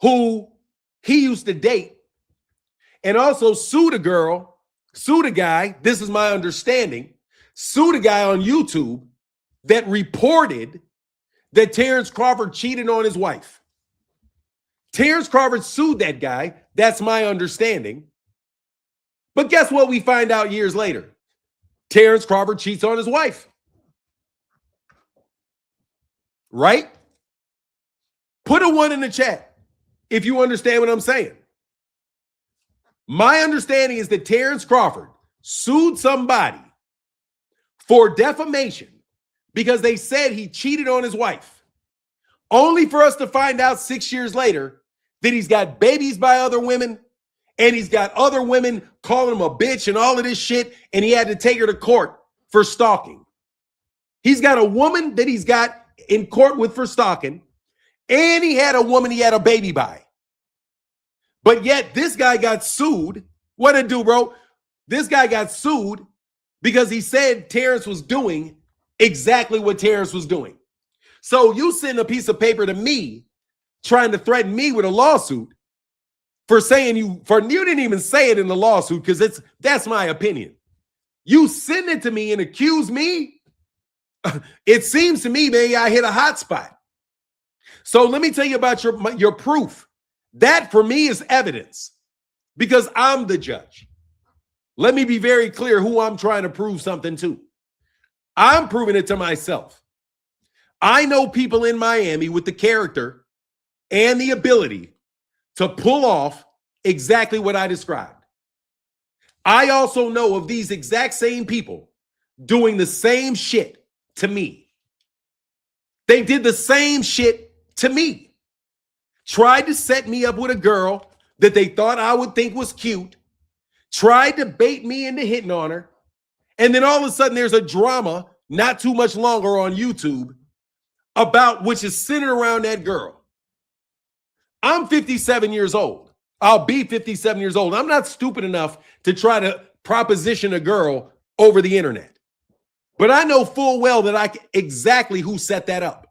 who he used to date, and also sued a guy, this is my understanding, sued a guy on YouTube that reported that Terrence Crawford cheated on his wife. Terrence Crawford sued that guy. That's my understanding. But guess what we find out years later? Terrence Crawford cheats on his wife. Right? Put a 1 in the chat if you understand what I'm saying. My understanding is that Terrence Crawford sued somebody for defamation because they said he cheated on his wife, only for us to find out 6 years later that he's got babies by other women and he's got other women calling him a bitch and all of this shit, and he had to take her to court for stalking. He's got a woman that he's got in court with for stalking, and he had a woman he had a baby by. But yet this guy got sued. What did it do, bro? This guy got sued because he said Terrence was doing exactly what Terrence was doing. So you send a piece of paper to me trying to threaten me with a lawsuit for you didn't even say it in the lawsuit because that's my opinion. You send it to me and accuse me. It seems to me maybe I hit a hot spot. So let me tell you about your proof. That for me is evidence because I'm the judge. Let me be very clear who I'm trying to prove something to. I'm proving it to myself. I know people in Miami with the character and the ability to pull off exactly what I described. I also know of these exact same people doing the same shit to me. They did the same shit to me. Tried to set me up with a girl that they thought I would think was cute. Tried to bait me into hitting on her. And then all of a sudden there's a drama not too much longer on YouTube about which is centered around that girl. I'm 57 years old. I'll be 57 years old. I'm not stupid enough to try to proposition a girl over the internet. But I know full well that exactly who set that up.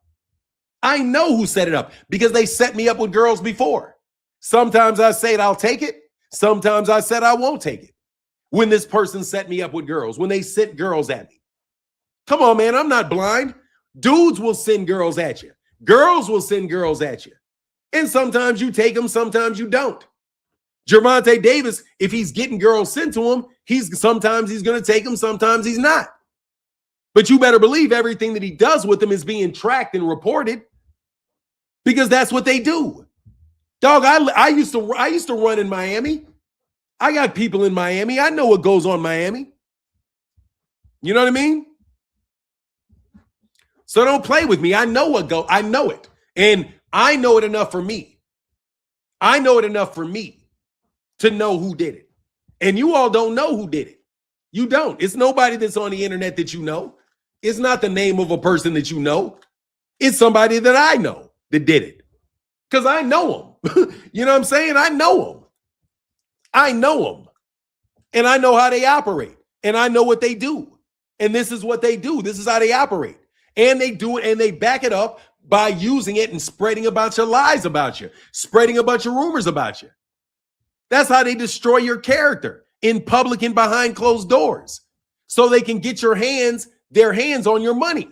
I know who set it up because they set me up with girls before. Sometimes I said I'll take it. Sometimes I said I won't take it. When this person set me up with girls, when they sent girls at me. Come on, man, I'm not blind. Dudes will send girls at you. Girls will send girls at you. And sometimes you take them, sometimes you don't. Gervonta Davis, if he's getting girls sent to him, sometimes he's going to take them, sometimes he's not. But you better believe everything that he does with them is being tracked and reported because that's what they do. Dog, I used to run in Miami. I got people in Miami. I know what goes on in Miami. You know what I mean? So don't play with me. I know I know it. And I know it enough for me. I know it enough for me to know who did it. And you all don't know who did it. You don't. It's nobody that's on the internet that you know. It's not the name of a person that you know. It's somebody that I know that did it. Because I know them. You know what I'm saying? I know them. I know them. And I know how they operate. And I know what they do. And this is what they do. This is how they operate. And they do it and they back it up by using it and spreading a bunch of lies about you, spreading a bunch of rumors about you. That's how they destroy your character in public and behind closed doors so they can get their hands on your money.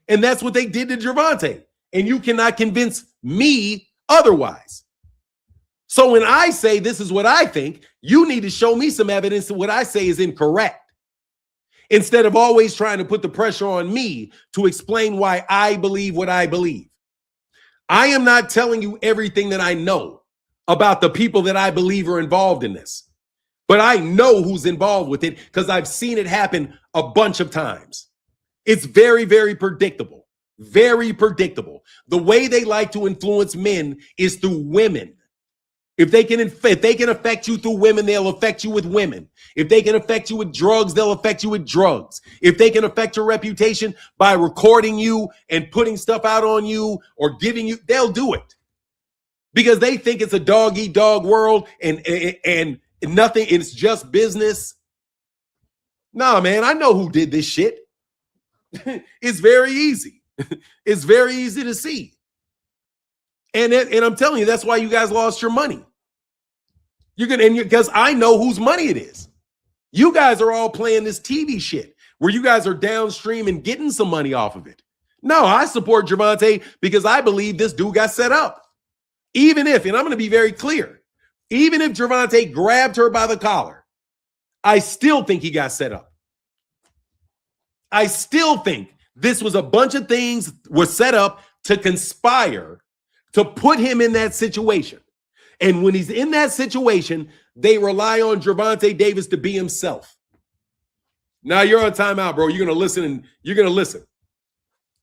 And that's what they did to Gervonta. And you cannot convince me otherwise. So when I say this is what I think, you need to show me some evidence that what I say is incorrect. Instead of always trying to put the pressure on me to explain why I believe what I believe. I am not telling you everything that I know about the people that I believe are involved in this. But I know who's involved with it because I've seen it happen a bunch of times. It's very, very predictable. Very predictable. The way they like to influence men is through women. If they can affect you through women, they'll affect you with women. If they can affect you with drugs, they'll affect you with drugs. If they can affect your reputation by recording you and putting stuff out on you or giving you, they'll do it. Because they think it's a dog-eat-dog world and nothing, it's just business. Nah, man, I know who did this shit. It's very easy. It's very easy to see. And I'm telling you, that's why you guys lost your money. Because I know whose money it is. You guys are all playing this TV shit where you guys are downstream and getting some money off of it. No, I support Gervonta because I believe this dude got set up. Even if, and I'm going to be very clear, even if Gervonta grabbed her by the collar, I still think he got set up. I still think this was a bunch of things were set up to conspire to put him in that situation. And when he's in that situation, they rely on Gervonta Davis to be himself. Now you're on timeout, bro. You're going to listen and you're going to listen.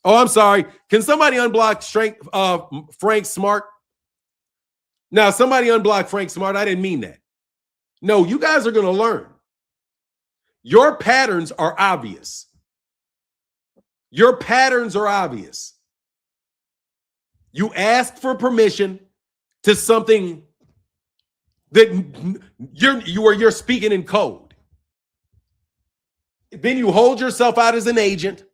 Oh, I'm sorry. Can somebody unblock Frank Smart? Now, somebody unblock Frank Smart. I didn't mean that. No, you guys are going to learn. Your patterns are obvious. Your patterns are obvious. You ask for permission to something that you're speaking in code. Then you hold yourself out as an agent.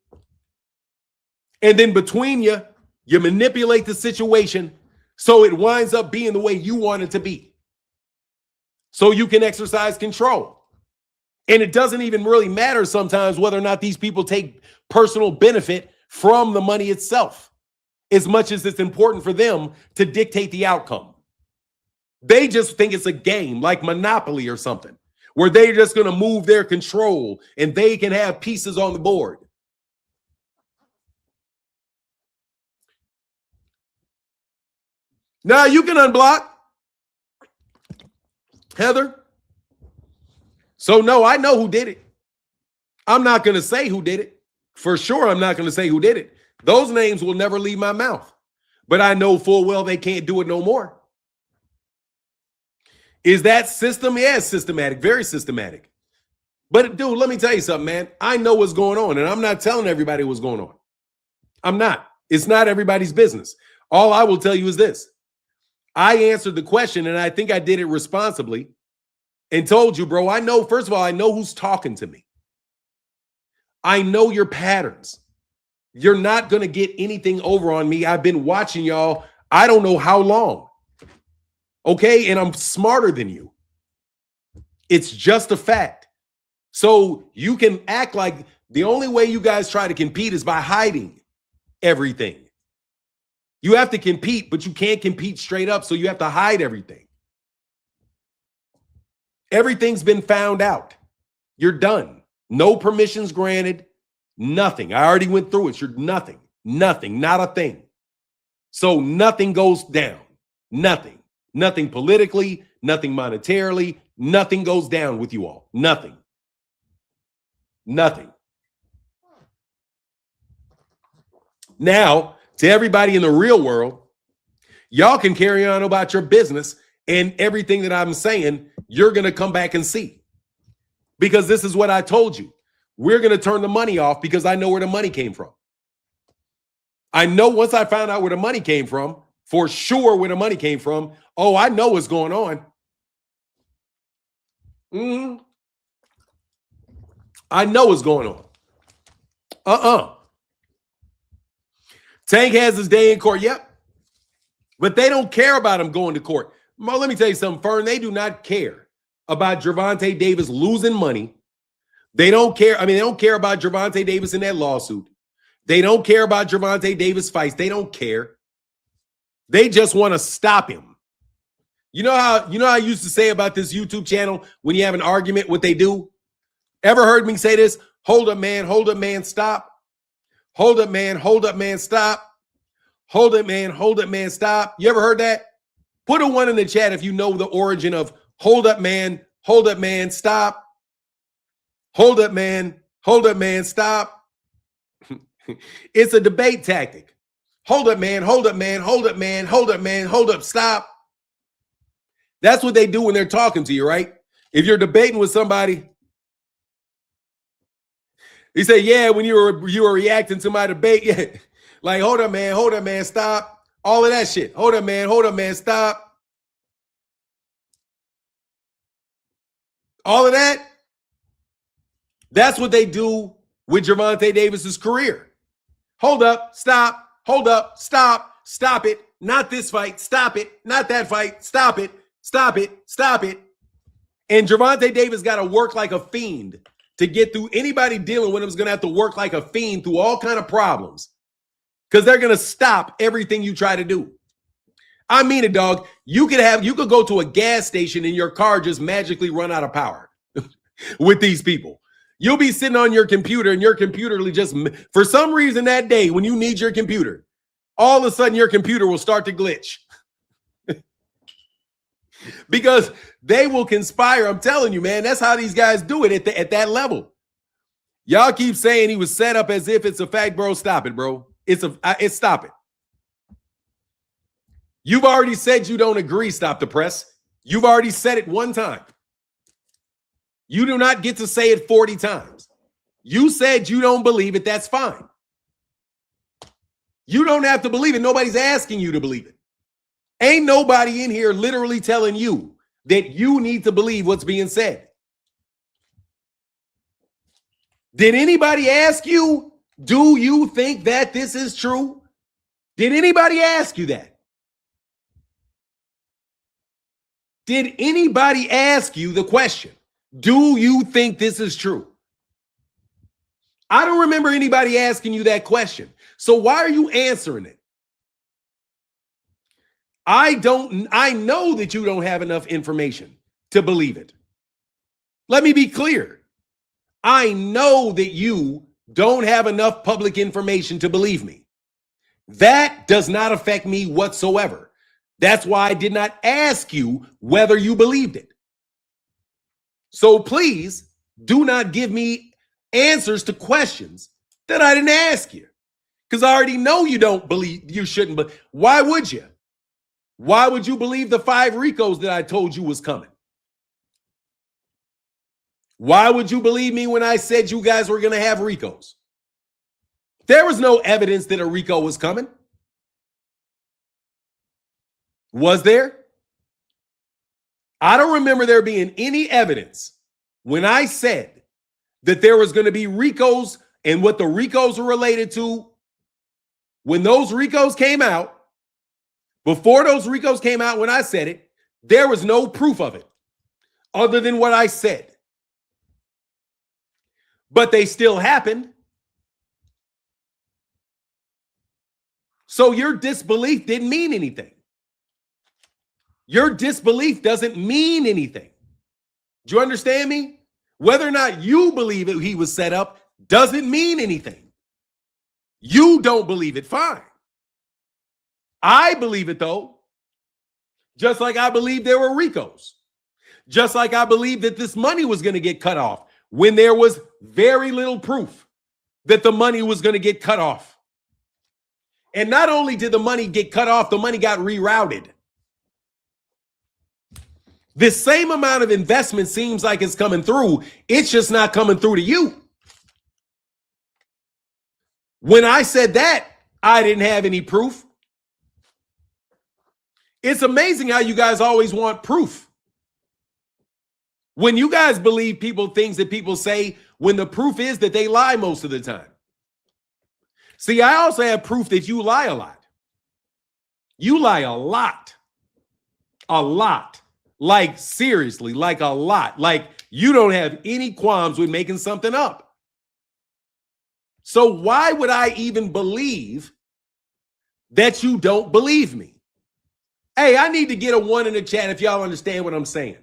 And then between you manipulate the situation so it winds up being the way you want it to be. So you can exercise control. And it doesn't even really matter sometimes whether or not these people take personal benefit from the money itself, as much as it's important for them to dictate the outcome. They just think it's a game like Monopoly or something, where they're just going to move their control and they can have pieces on the board. Now you can unblock Heather. So no, I know who did it. I'm not going to say who did it. For sure, I'm not going to say who did it. Those names will never leave my mouth. But I know full well they can't do it no more. Is that system? Yeah, it's systematic, very systematic. But dude, let me tell you something, man. I know what's going on, and I'm not telling everybody what's going on. I'm not. It's not everybody's business. All I will tell you is this. I answered the question, and I think I did it responsibly, and told you, bro, I know, first of all, I know who's talking to me. I know your patterns. You're not going to get anything over on me. I've been watching y'all, I don't know how long. Okay, and I'm smarter than you. It's just a fact. So you can act like the only way you guys try to compete is by hiding everything. You have to compete, but you can't compete straight up, so you have to hide everything. Everything's been found out. You're done. No permissions granted, nothing. I already went through it. You're nothing, not a thing. So nothing goes down, nothing. Nothing politically, nothing monetarily, nothing goes down with you all. Nothing. Now, to everybody in the real world, y'all can carry on about your business, and everything that I'm saying, you're going to come back and see. Because this is what I told you. We're going to turn the money off because I know where the money came from. I know once I found out where the money came from, for sure where the money came from, oh, I know what's going on. I know what's going on. Tank has his day in court. Yep. But they don't care about him going to court. Well, let me tell you something, Fern. They do not care about Gervonta Davis losing money. They don't care. I mean, they don't care about Gervonta Davis in that lawsuit. They don't care about Gervonta Davis fights. They don't care. They just want to stop him. You know how I used to say about this YouTube channel when you have an argument, what they do? Ever heard me say this? Hold up, man, stop. Hold up, man, stop. Hold up, man, stop. You ever heard that? Put a 1 in the chat if you know the origin of hold up, man, stop. Hold up, man, stop. It's a debate tactic. Hold up, man, hold up, stop. That's what they do when they're talking to you, right? If you're debating with somebody, you say, yeah, when you were reacting to my debate, yeah. Like, hold up, man, stop. All of that shit. Hold up, man, stop. All of that. That's what they do with Gervonta Davis's career. Hold up, stop. Hold up, stop it. Not this fight, stop it. Not that fight, stop it. And Gervonta Davis got to work like a fiend to get through. Anybody dealing with him is going to have to work like a fiend through all kind of problems because they're going to stop everything you try to do. I mean it, dog. You could go to a gas station and your car just magically run out of power with these people. You'll be sitting on your computer and your computer will just, for some reason that day when you need your computer, all of a sudden your computer will start to glitch. Because they will conspire. I'm telling you, man, that's how these guys do it at that level. Y'all keep saying he was set up as if it's a fact, bro. Stop it, bro. Stop it. You've already said you don't agree, stop the press. You've already said it one time. You do not get to say it 40 times. You said you don't believe it. That's fine. You don't have to believe it. Nobody's asking you to believe it. Ain't nobody in here literally telling you that you need to believe what's being said. Did anybody ask you, do you think that this is true? Did anybody ask you that? Did anybody ask you the question? Do you think this is true? I don't remember anybody asking you that question. So why are you answering it? I know that you don't have enough information to believe it. Let me be clear. I know that you don't have enough public information to believe me. That does not affect me whatsoever. That's why I did not ask you whether you believed it. So please do not give me answers to questions that I didn't ask you. Because I already know you don't believe, you shouldn't. But why would you? Why would you believe the 5 Ricos that I told you was coming? Why would you believe me when I said you guys were going to have Ricos? There was no evidence that a Rico was coming. Was there? I don't remember there being any evidence when I said that there was going to be Ricos and what the Ricos were related to. When those Ricos came out, before those Ricos came out, when I said it, there was no proof of it other than what I said. But they still happened. So your disbelief didn't mean anything. Your disbelief doesn't mean anything. Do you understand me? Whether or not you believe it, he was set up doesn't mean anything. You don't believe it, fine. I believe it though. Just like I believe there were Ricos. Just like I believe that this money was going to get cut off when there was very little proof that the money was going to get cut off. And not only did the money get cut off, the money got rerouted. This same amount of investment seems like it's coming through. It's just not coming through to you. When I said that, I didn't have any proof. It's amazing how you guys always want proof. When you guys believe things that people say, when the proof is that they lie most of the time. See, I also have proof that you lie a lot. You lie a lot. A lot. Like, seriously, like a lot. Like, you don't have any qualms with making something up. So why would I even believe that you don't believe me? Hey, I need to get a 1 in the chat if y'all understand what I'm saying.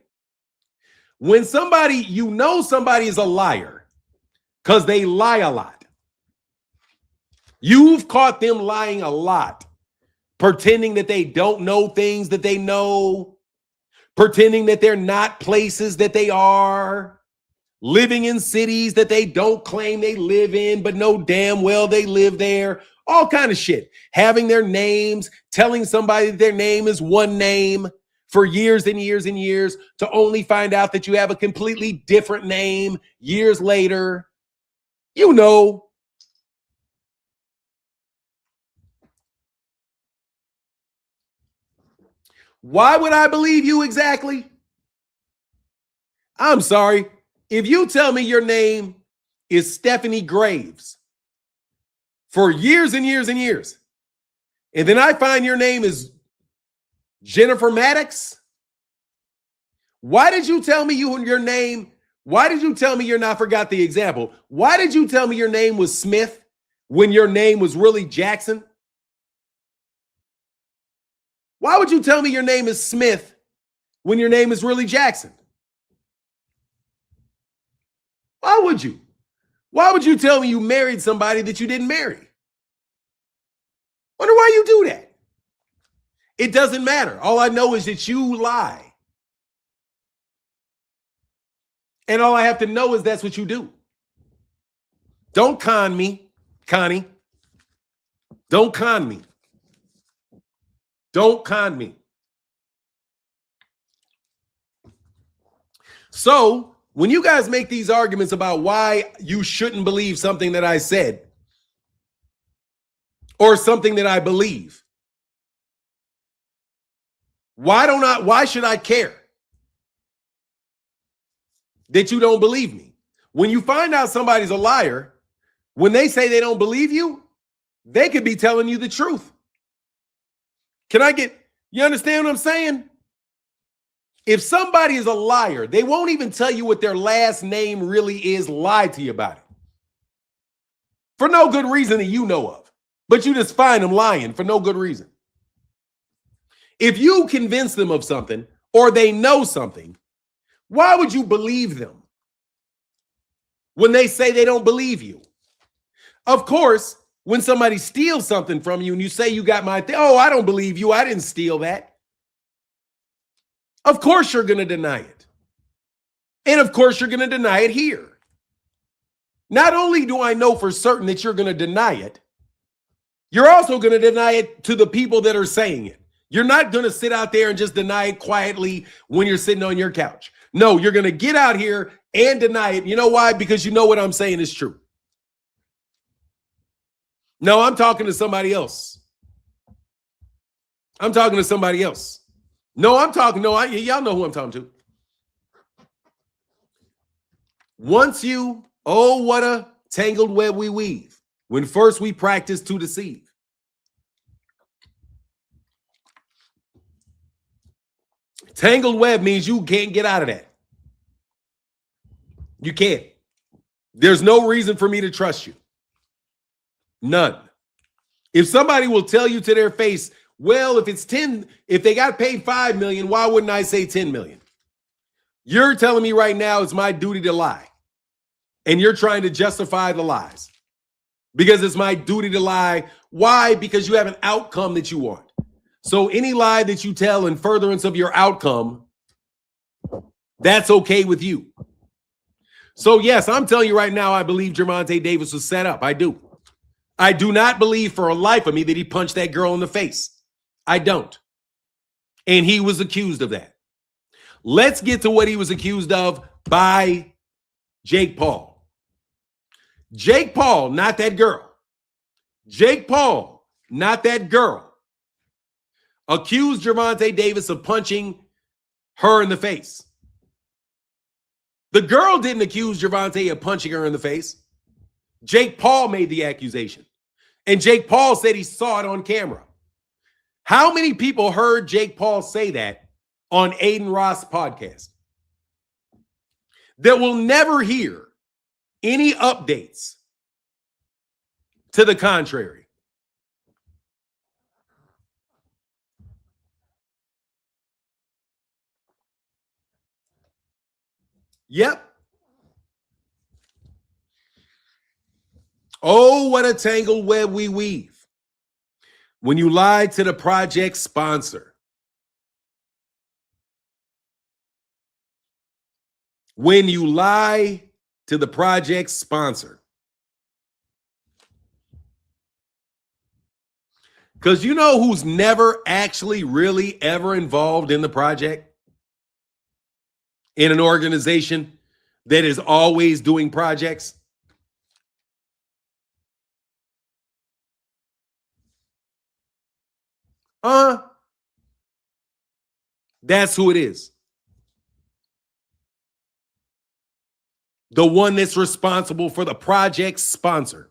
When somebody, you know somebody is a liar because they lie a lot. You've caught them lying a lot, pretending that they don't know things that they know, pretending that they're not places that they are, living in cities that they don't claim they live in, but know damn well they live there, all kind of shit. Having their names, telling somebody that their name is one name for years and years and years to only find out that you have a completely different name years later. You know. Why would I believe you exactly? I'm sorry. If you tell me your name is Stephanie Graves for years and years and years, and then I find your name is Jennifer Maddox, why did you tell me your name? Why did you tell me I forgot the example. Why did you tell me your name was Smith when your name was really Jackson? Why would you tell me your name is Smith when your name is really Jackson? Why would you? Why would you tell me you married somebody that you didn't marry? Wonder why you do that. It doesn't matter. All I know is that you lie. And all I have to know is that's what you do. Don't con me, Connie. Don't con me. Don't con me. So, when you guys make these arguments about why you shouldn't believe something that I said or something that I believe, why should I care that you don't believe me? When you find out somebody's a liar, when they say they don't believe you, they could be telling you the truth. You understand what I'm saying? If somebody is a liar, they won't even tell you what their last name really is, lie to you about it. For no good reason that you know of. But you just find them lying for no good reason. If you convince them of something or they know something, why would you believe them when they say they don't believe you? Of course, when somebody steals something from you and you say you got my thing, oh, I don't believe you. I didn't steal that. Of course you're going to deny it. And of course, you're going to deny it here. Not only do I know for certain that you're going to deny it, you're also going to deny it to the people that are saying it. You're not going to sit out there and just deny it quietly when you're sitting on your couch. No, you're going to get out here and deny it. You know why? Because you know what I'm saying is true. No, I'm talking to somebody else. I'm talking to somebody else. Y'all know who I'm talking to. Once you, oh, what a tangled web we weave, when first we practice to deceive. Tangled web means you can't get out of that. You can't. There's no reason for me to trust you. None. If somebody will tell you to their face, well, if they got paid $5 million, why wouldn't I say 10 million? You're telling me right now it's my duty to lie. And you're trying to justify the lies. Because it's my duty to lie. Why? Because you have an outcome that you want. So any lie that you tell in furtherance of your outcome, that's okay with you. So yes, I'm telling you right now, I believe Gervonta Davis was set up. I do. I do not believe for a life of me that he punched that girl in the face. I don't. And he was accused of that. Let's get to what he was accused of by Jake Paul. Jake Paul, not that girl. Jake Paul, not that girl, accused Gervonta Davis of punching her in the face. The girl didn't accuse Gervonta of punching her in the face. Jake Paul made the accusation. And Jake Paul said he saw it on camera. How many people heard Jake Paul say that on Aiden Ross' podcast? That will never hear any updates to the contrary. Yep. Oh, what a tangled web we weave when you lie to the project sponsor. When you lie to the project sponsor. Because you know who's never actually really ever involved in the project? In an organization that is always doing projects? That's who it is. The one that's responsible for the project sponsor.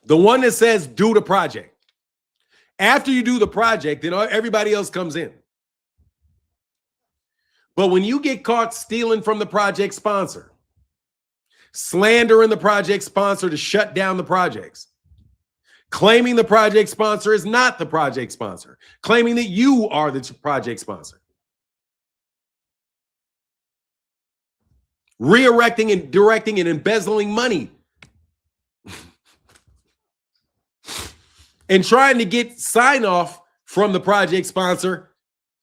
The one that says, do the project. After you do the project, then everybody else comes in. But when you get caught stealing from the project sponsor, slandering the project sponsor to shut down the projects, claiming the project sponsor is not the project sponsor, claiming that you are the project sponsor, re-erecting and directing and embezzling money, and trying to get sign-off from the project sponsor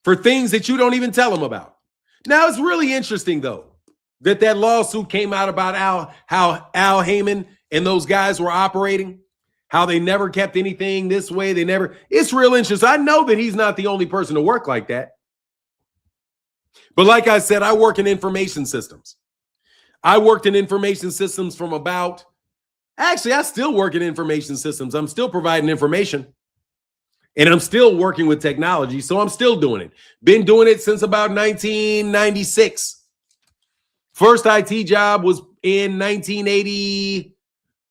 for things that you don't even tell them about. Now, it's really interesting, though, that lawsuit came out about how Al Heyman and those guys were operating, how they never kept anything this way. It's real interesting. I know that he's not the only person to work like that. But like I said, I work in information systems. I worked in information systems I still work in information systems. I'm still providing information. And I'm still working with technology, so I'm still doing it. Been doing it since about 1996. First IT job was in 1980,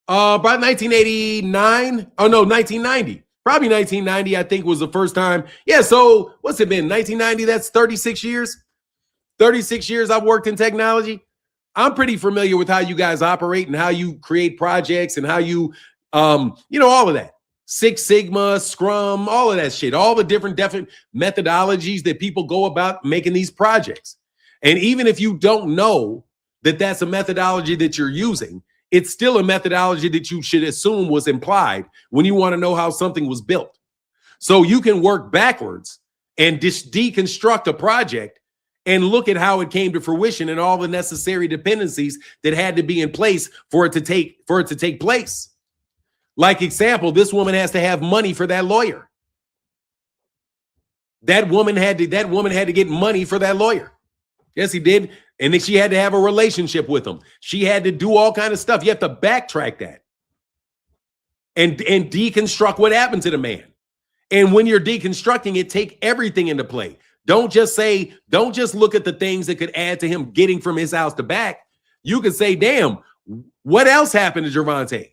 about 1989. Oh, no, 1990. Probably 1990, I think, was the first time. Yeah, so what's it been? 1990, that's 36 years. 36 years I've worked in technology. I'm pretty familiar with how you guys operate and how you create projects and how you, all of that. Six Sigma, Scrum, all of that shit, all the different methodologies that people go about making these projects. And even if you don't know that that's a methodology that you're using, it's still a methodology that you should assume was implied when you want to know how something was built. So you can work backwards and deconstruct a project And look at how it came to fruition and all the necessary dependencies that had to be in place for it to take place. Like example, this woman has to have money for that lawyer. That woman had to get money for that lawyer. Yes, he did. And then she had to have a relationship with him. She had to do all kind of stuff. You have to backtrack that and deconstruct what happened to the man. And when you're deconstructing it, take everything into play. Don't just look at the things that could add to him getting from his house to back. You could say, damn, what else happened to Gervonta?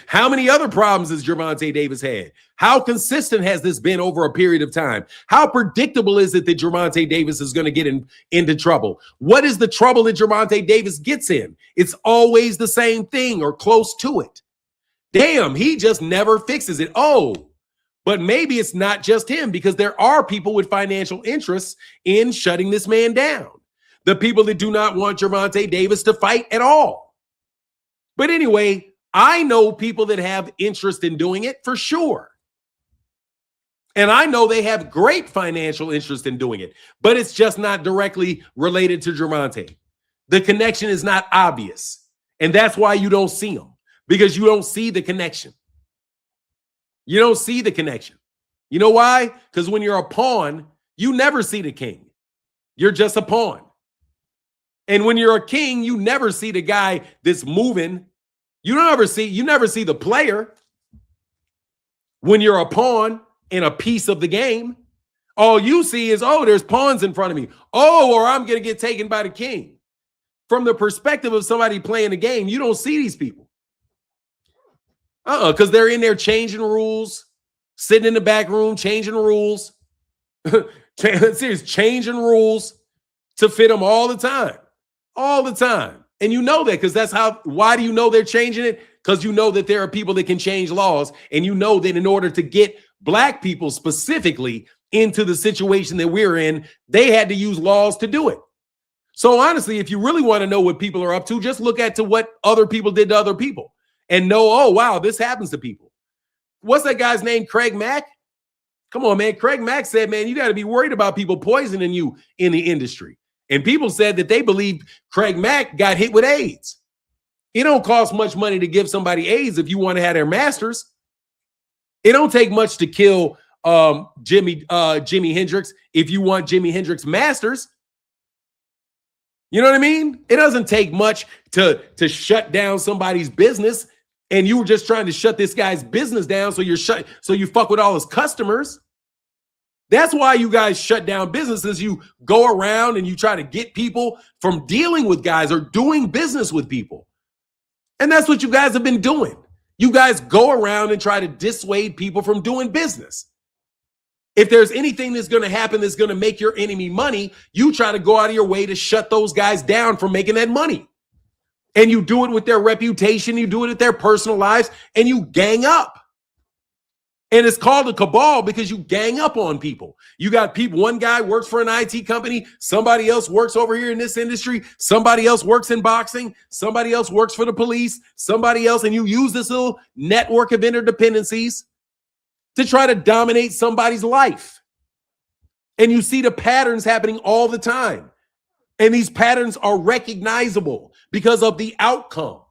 How many other problems has Gervonta Davis had? How consistent has this been over a period of time? How predictable is it that Gervonta Davis is going to get into trouble? What is the trouble that Gervonta Davis gets in? It's always the same thing or close to it. Damn, he just never fixes it. Oh, but maybe it's not just him, because there are people with financial interests in shutting this man down. The people that do not want Gervonta Davis to fight at all. But anyway, I know people that have interest in doing it for sure. And I know they have great financial interest in doing it, but it's just not directly related to Gervonta. The connection is not obvious. And that's why you don't see them, because you don't see the connection. You don't see the connection. You know why? Because when you're a pawn, you never see the king. You're just a pawn. And when you're a king, you never see the guy that's moving. You never see the player. When you're a pawn in a piece of the game, all you see is, oh, there's pawns in front of me. Oh, or I'm going to get taken by the king. From the perspective of somebody playing the game, you don't see these people. Because they're in there changing rules, sitting in the back room, changing rules. Seriously, changing rules to fit them all the time. All the time. And you know that, because why do you know they're changing it? Because you know that there are people that can change laws. And you know that in order to get black people specifically into the situation that we're in, they had to use laws to do it. So honestly, if you really want to know what people are up to, just look at what other people did to other people. And know, oh, wow, this happens to people. What's that guy's name? Craig Mack? Come on, man. Craig Mack said, man, you got to be worried about people poisoning you in the industry. And people said that they believed Craig Mack got hit with AIDS. It don't cost much money to give somebody AIDS if you want to have their masters. It don't take much to kill Jimi Hendrix if you want Jimi Hendrix masters. You know what I mean? It doesn't take much to shut down somebody's business. And you were just trying to shut this guy's business down so you fuck with all his customers. That's why you guys shut down businesses. You go around and you try to get people from dealing with guys or doing business with people. And that's what you guys have been doing. You guys go around and try to dissuade people from doing business. If there's anything that's going to happen that's going to make your enemy money, you try to go out of your way to shut those guys down from making that money. And you do it with their reputation, you do it with their personal lives, and you gang up. And it's called a cabal because you gang up on people. You got people, one guy works for an IT company, somebody else works over here in this industry, somebody else works in boxing, somebody else works for the police, somebody else, and you use this little network of interdependencies to try to dominate somebody's life. And you see the patterns happening all the time. And these patterns are recognizable because of the outcome.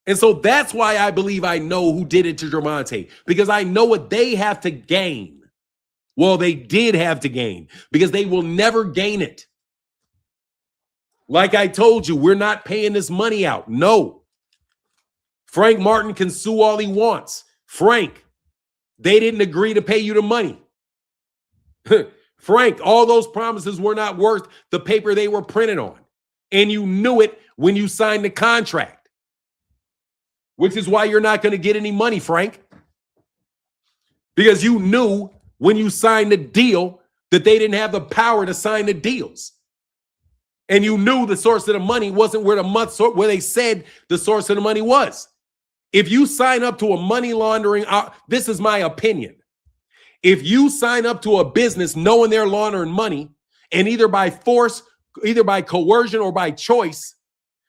And so that's why I believe I know who did it to Gervonta, because I know what they have to gain. Well, they did have to gain, because they will never gain it. Like I told you, we're not paying this money out. No. Frank Martin can sue all he wants. Frank, they didn't agree to pay you the money. Frank, all those promises were not worth the paper they were printed on. And you knew it when you signed the contract, which is why you're not going to get any money, Frank. Because you knew when you signed the deal that they didn't have the power to sign the deals. And you knew the source of the money wasn't where they said the source of the money was. If you sign up to a money laundering, this is my opinion. If you sign up to a business knowing they're laundering money, and either by force, either by coercion or by choice,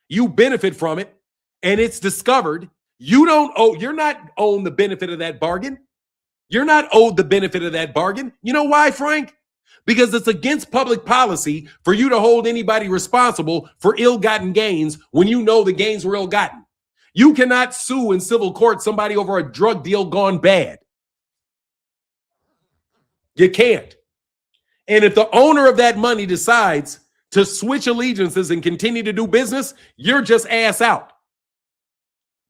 you benefit from it, and it's discovered, you're not owed the benefit of that bargain. You're not owed the benefit of that bargain. You know why, Frank? because it's against public policy for you to hold anybody responsible for ill-gotten gains when you know the gains were ill-gotten. You cannot sue in civil court somebody over a drug deal gone bad. You can't. And if the owner of that money decides to switch allegiances and continue to do business, you're just ass out.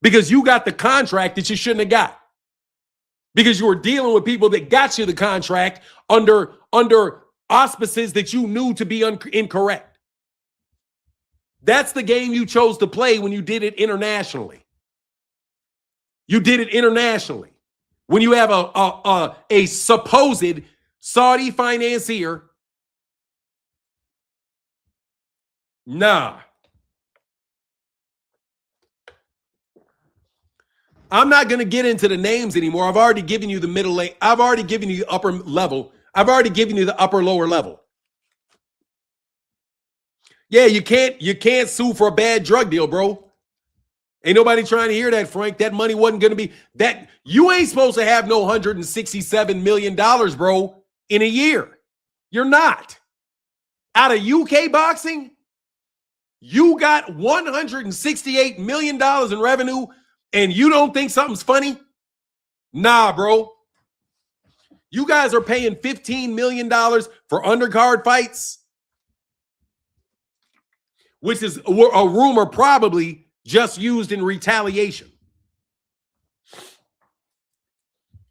Because you got the contract that you shouldn't have got. Because you were dealing with people that got you the contract under auspices that you knew to be incorrect. That's the game you chose to play when you did it internationally. You did it internationally. When you have a supposed Saudi financier, nah. I'm not going to get into the names anymore. I've already given you the middle lane. I've already given you the upper level. I've already given you the upper lower level. Yeah, you can't sue for a bad drug deal, bro. Ain't nobody trying to hear that, Frank. That money wasn't going to be that. You ain't supposed to have no $167 million, bro, in a year. You're not. Out of UK boxing, you got $168 million in revenue, and you don't think something's funny? Nah, bro. You guys are paying $15 million for undercard fights, which is a rumor probably just used in retaliation.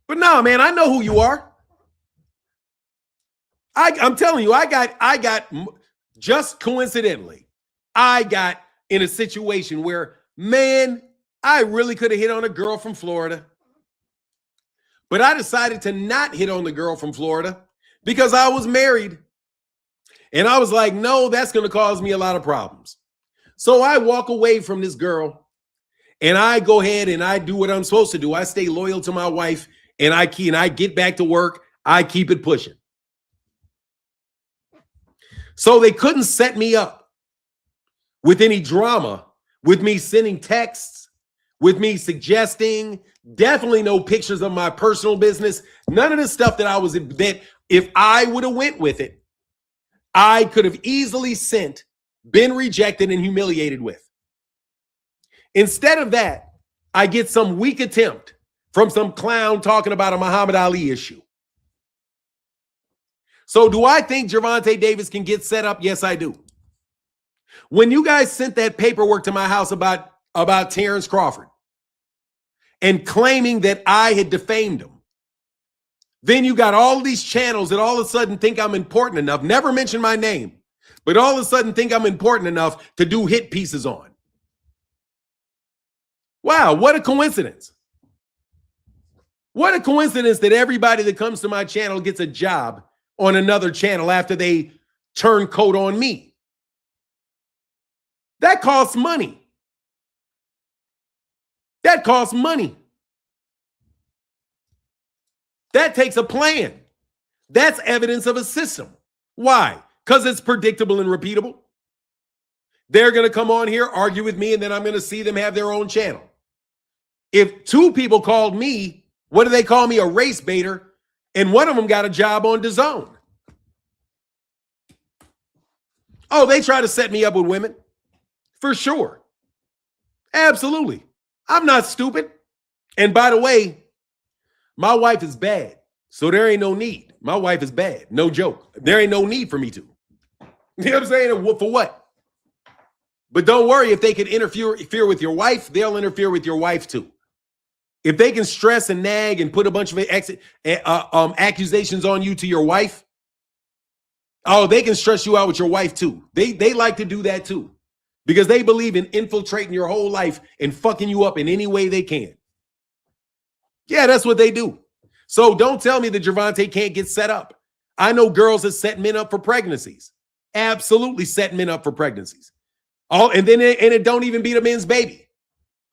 But no, man, I know who you are. I'm telling you, I got just coincidentally, I got in a situation where, man, I really could have hit on a girl from Florida. But I decided to not hit on the girl from Florida because I was married. And I was like, no, that's going to cause me a lot of problems. So I walk away from this girl and I go ahead and I do what I'm supposed to do. I stay loyal to my wife and I get back to work. I keep it pushing. So they couldn't set me up with any drama, with me sending texts, with me suggesting, definitely no pictures of my personal business. None of the stuff that if I would have went with it, I could have easily been rejected and humiliated with. Instead of that, I get some weak attempt from some clown talking about a Muhammad Ali issue. So do I think Gervonta Davis can get set up? Yes, I do. When you guys sent that paperwork to my house about Terrence Crawford and claiming that I had defamed him, then you got all these channels that all of a sudden think I'm important enough, never mention my name, but all of a sudden think I'm important enough to do hit pieces on. Wow, what a coincidence. What a coincidence that everybody that comes to my channel gets a job on another channel after they turn coat on me. That costs money. That costs money. That takes a plan. That's evidence of a system. Why? Because it's predictable and repeatable. They're going to come on here, argue with me, and then I'm going to see them have their own channel. If two people called me, what do they call me? A race baiter, and one of them got a job on DAZN. Oh, they try to set me up with women? For sure. Absolutely. I'm not stupid. And by the way, my wife is bad, so there ain't no need. My wife is bad. No joke. There ain't no need for me to. You know what I'm saying? For what? But don't worry, if they can interfere with your wife, they'll interfere with your wife too. If they can stress and nag and put a bunch of accusations on you to your wife, oh, they can stress you out with your wife too. They like to do that too because they believe in infiltrating your whole life and fucking you up in any way they can. Yeah, that's what they do. So don't tell me that Gervonta can't get set up. I know girls that set men up for pregnancies. Absolutely set men up for pregnancies. And it don't even be the men's baby.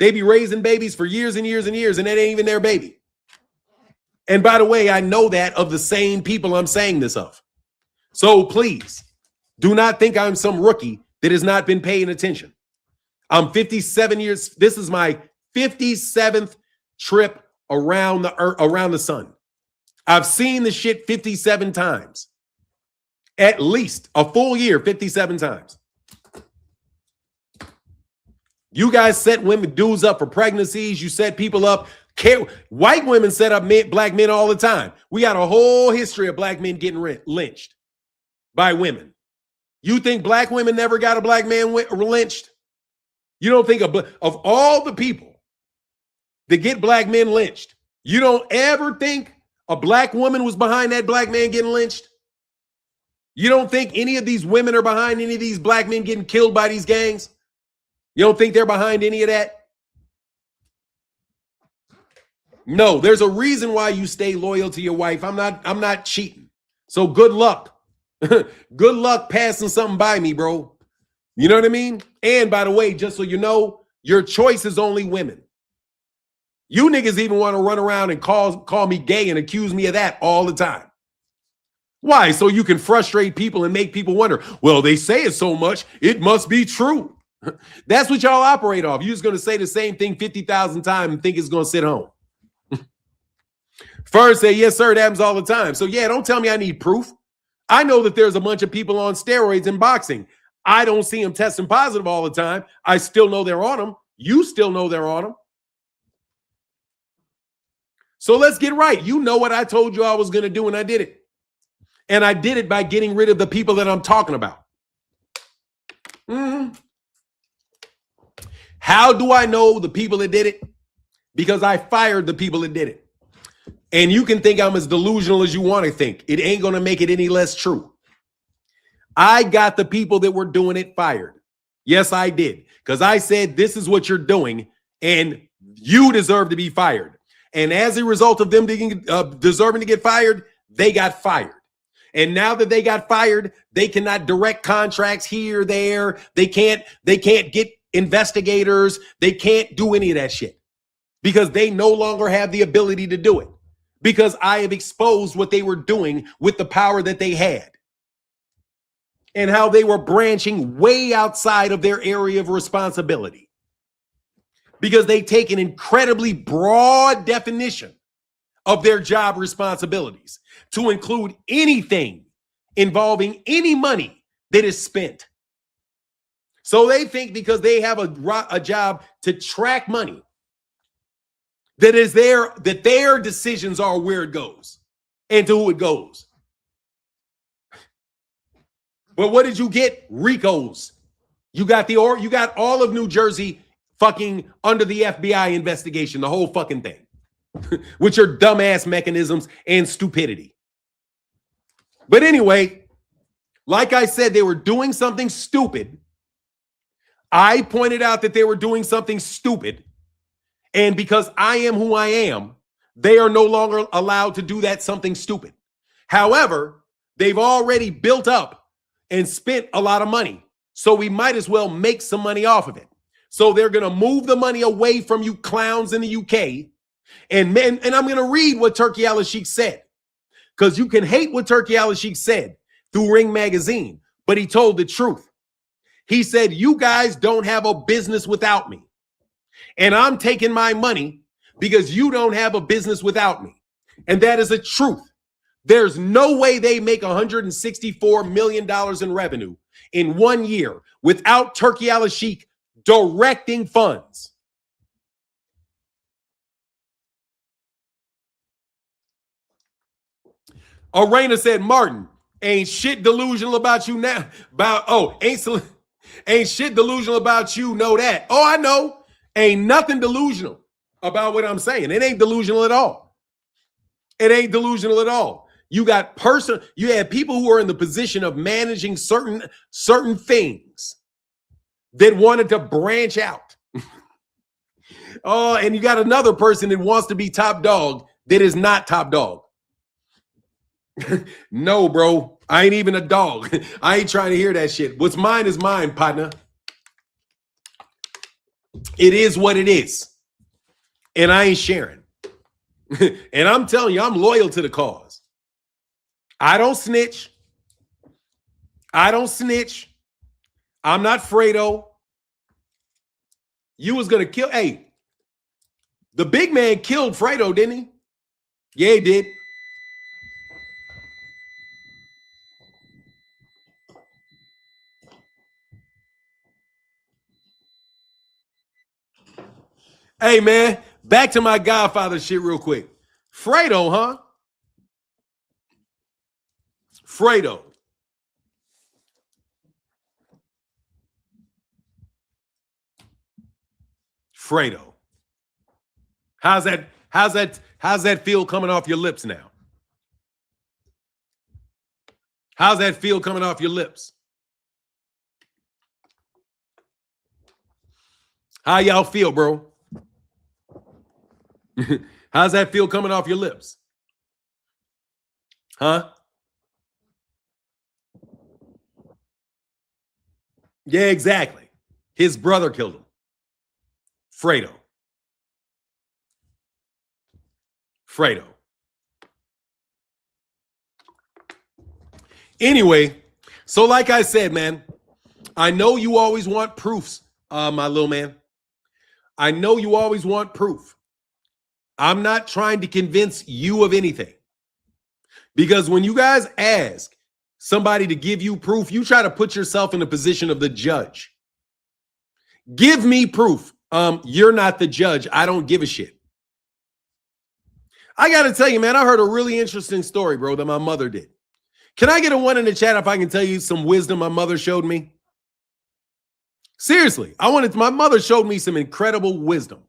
They be raising babies for years and years and years, and that ain't even their baby. And by the way, I know that of the same people I'm saying this of. So please, do not think I'm some rookie that has not been paying attention. I'm 57 years. This is my 57th trip around the sun. I've seen the shit 57 times. At least a full year, 57 times. You guys set dudes up for pregnancies. You set people up. White women set up black men all the time. We got a whole history of black men getting lynched by women. You think black women never got a black man lynched? You don't think of all the people that get black men lynched, you don't ever think a black woman was behind that black man getting lynched? You don't think any of these women are behind any of these black men getting killed by these gangs? You don't think they're behind any of that? No, there's a reason why you stay loyal to your wife. I'm not cheating. So good luck. Good luck passing something by me, bro. You know what I mean? And by the way, just so you know, your choice is only women. You niggas even want to run around and call me gay and accuse me of that all the time. Why? So you can frustrate people and make people wonder, well, they say it so much, it must be true. That's what y'all operate off. You're just going to say the same thing 50,000 times and think it's going to sit home. First say, yes, sir, it happens all the time. So yeah, don't tell me I need proof. I know that there's a bunch of people on steroids in boxing. I don't see them testing positive all the time. I still know they're on them. You still know they're on them. So let's get right. You know what I told you I was going to do, and I did it. And I did it by getting rid of the people that I'm talking about. How do I know the people that did it? Because I fired the people that did it. And you can think I'm as delusional as you want to think. It ain't going to make it any less true. I got the people that were doing it fired. Yes, I did. Because I said, this is what you're doing, and you deserve to be fired. And as a result of them deserving to get fired, they got fired. And now that they got fired, they cannot direct contracts here, there. They can't get investigators. They can't do any of that shit because they no longer have the ability to do it because I have exposed what they were doing with the power that they had and how they were branching way outside of their area of responsibility because they take an incredibly broad definition of their job responsibilities to include anything involving any money that is spent. So they think because they have a job to track money, that their decisions are where it goes and to who it goes. But what did you get? RICOs. You got all of New Jersey fucking under the FBI investigation, the whole fucking thing, with your dumbass mechanisms and stupidity. But anyway, like I said, they were doing something stupid. I pointed out that they were doing something stupid. And because I am who I am, they are no longer allowed to do that something stupid. However, they've already built up and spent a lot of money. So we might as well make some money off of it. So they're going to move the money away from you clowns in the UK. And I'm going to read what Turki Al-Sheikh said. Because you can hate what Turki Al-Sheikh said through Ring Magazine, but he told the truth. He said, you guys don't have a business without me. And I'm taking my money because you don't have a business without me. And that is the truth. There's no way they make $164 million in revenue in 1 year without Turki Al-Sheikh directing funds. Arena said, Martin, ain't shit delusional about you now. Ain't shit delusional about you, know that. Oh, I know. Ain't nothing delusional about what I'm saying. It ain't delusional at all. It ain't delusional at all. You have people who are in the position of managing certain things that wanted to branch out. Oh, and you got another person that wants to be top dog that is not top dog. No, bro. I ain't even a dog. I ain't trying to hear that shit. What's mine is mine, partner. It is what it is. And I ain't sharing. And I'm telling you, I'm loyal to the cause. I don't snitch. I'm not Fredo. You was going to kill. Hey, the big man killed Fredo, didn't he? Yeah, he did. Hey, man, back to my Godfather shit real quick. Fredo, huh? Fredo. Fredo. How's that feel coming off your lips now? How's that feel coming off your lips? How y'all feel, bro? How's that feel coming off your lips? Huh? Yeah, exactly. His brother killed him. Fredo. Anyway, so like I said, man, I know you always want proofs, my little man. I know you always want proof. I'm not trying to convince you of anything. Because when you guys ask somebody to give you proof, you try to put yourself in the position of the judge. Give me proof. You're not the judge. I don't give a shit. I got to tell you, man, I heard a really interesting story, bro, that my mother did. Can I get a 1 in the chat if I can tell you some wisdom my mother showed me? Seriously, my mother showed me some incredible wisdom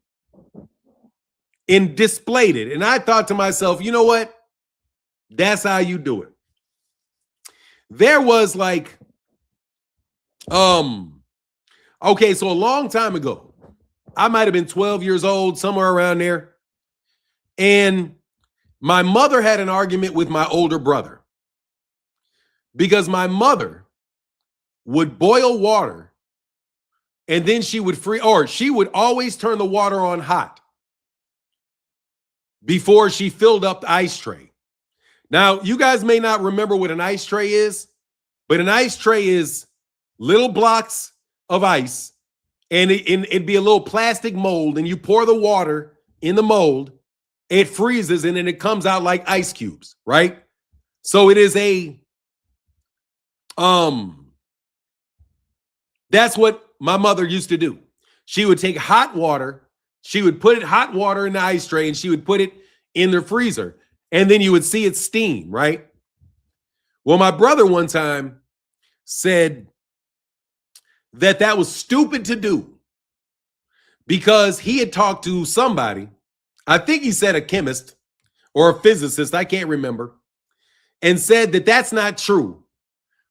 and displayed it. And I thought to myself, you know what? That's how you do it. There was like, okay, so a long time ago, I might have been 12 years old, somewhere around there. And my mother had an argument with my older brother because my mother would boil water and then she would she would always turn the water on hot before she filled up the ice tray. Now, you guys may not remember what an ice tray is, but an ice tray is little blocks of ice, and it'd be a little plastic mold, and you pour the water in the mold, it freezes, and then it comes out like ice cubes, right? So it is that's what my mother used to do. She would take hot water, she would put hot water in the ice tray, and she would put it in the freezer. And then you would see it steam, right? Well, my brother one time said that was stupid to do because he had talked to somebody, I think he said a chemist or a physicist, I can't remember, and said that that's not true.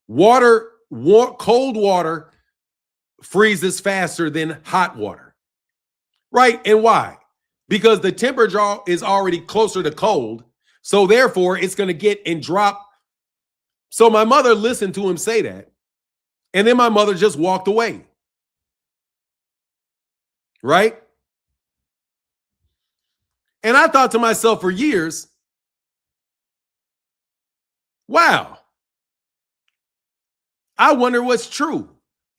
Cold water freezes faster than hot water, right? And why? Because the temperature is already closer to cold. So therefore, it's going to get and drop. So my mother listened to him say that. And then my mother just walked away. Right? And I thought to myself for years, wow, I wonder what's true.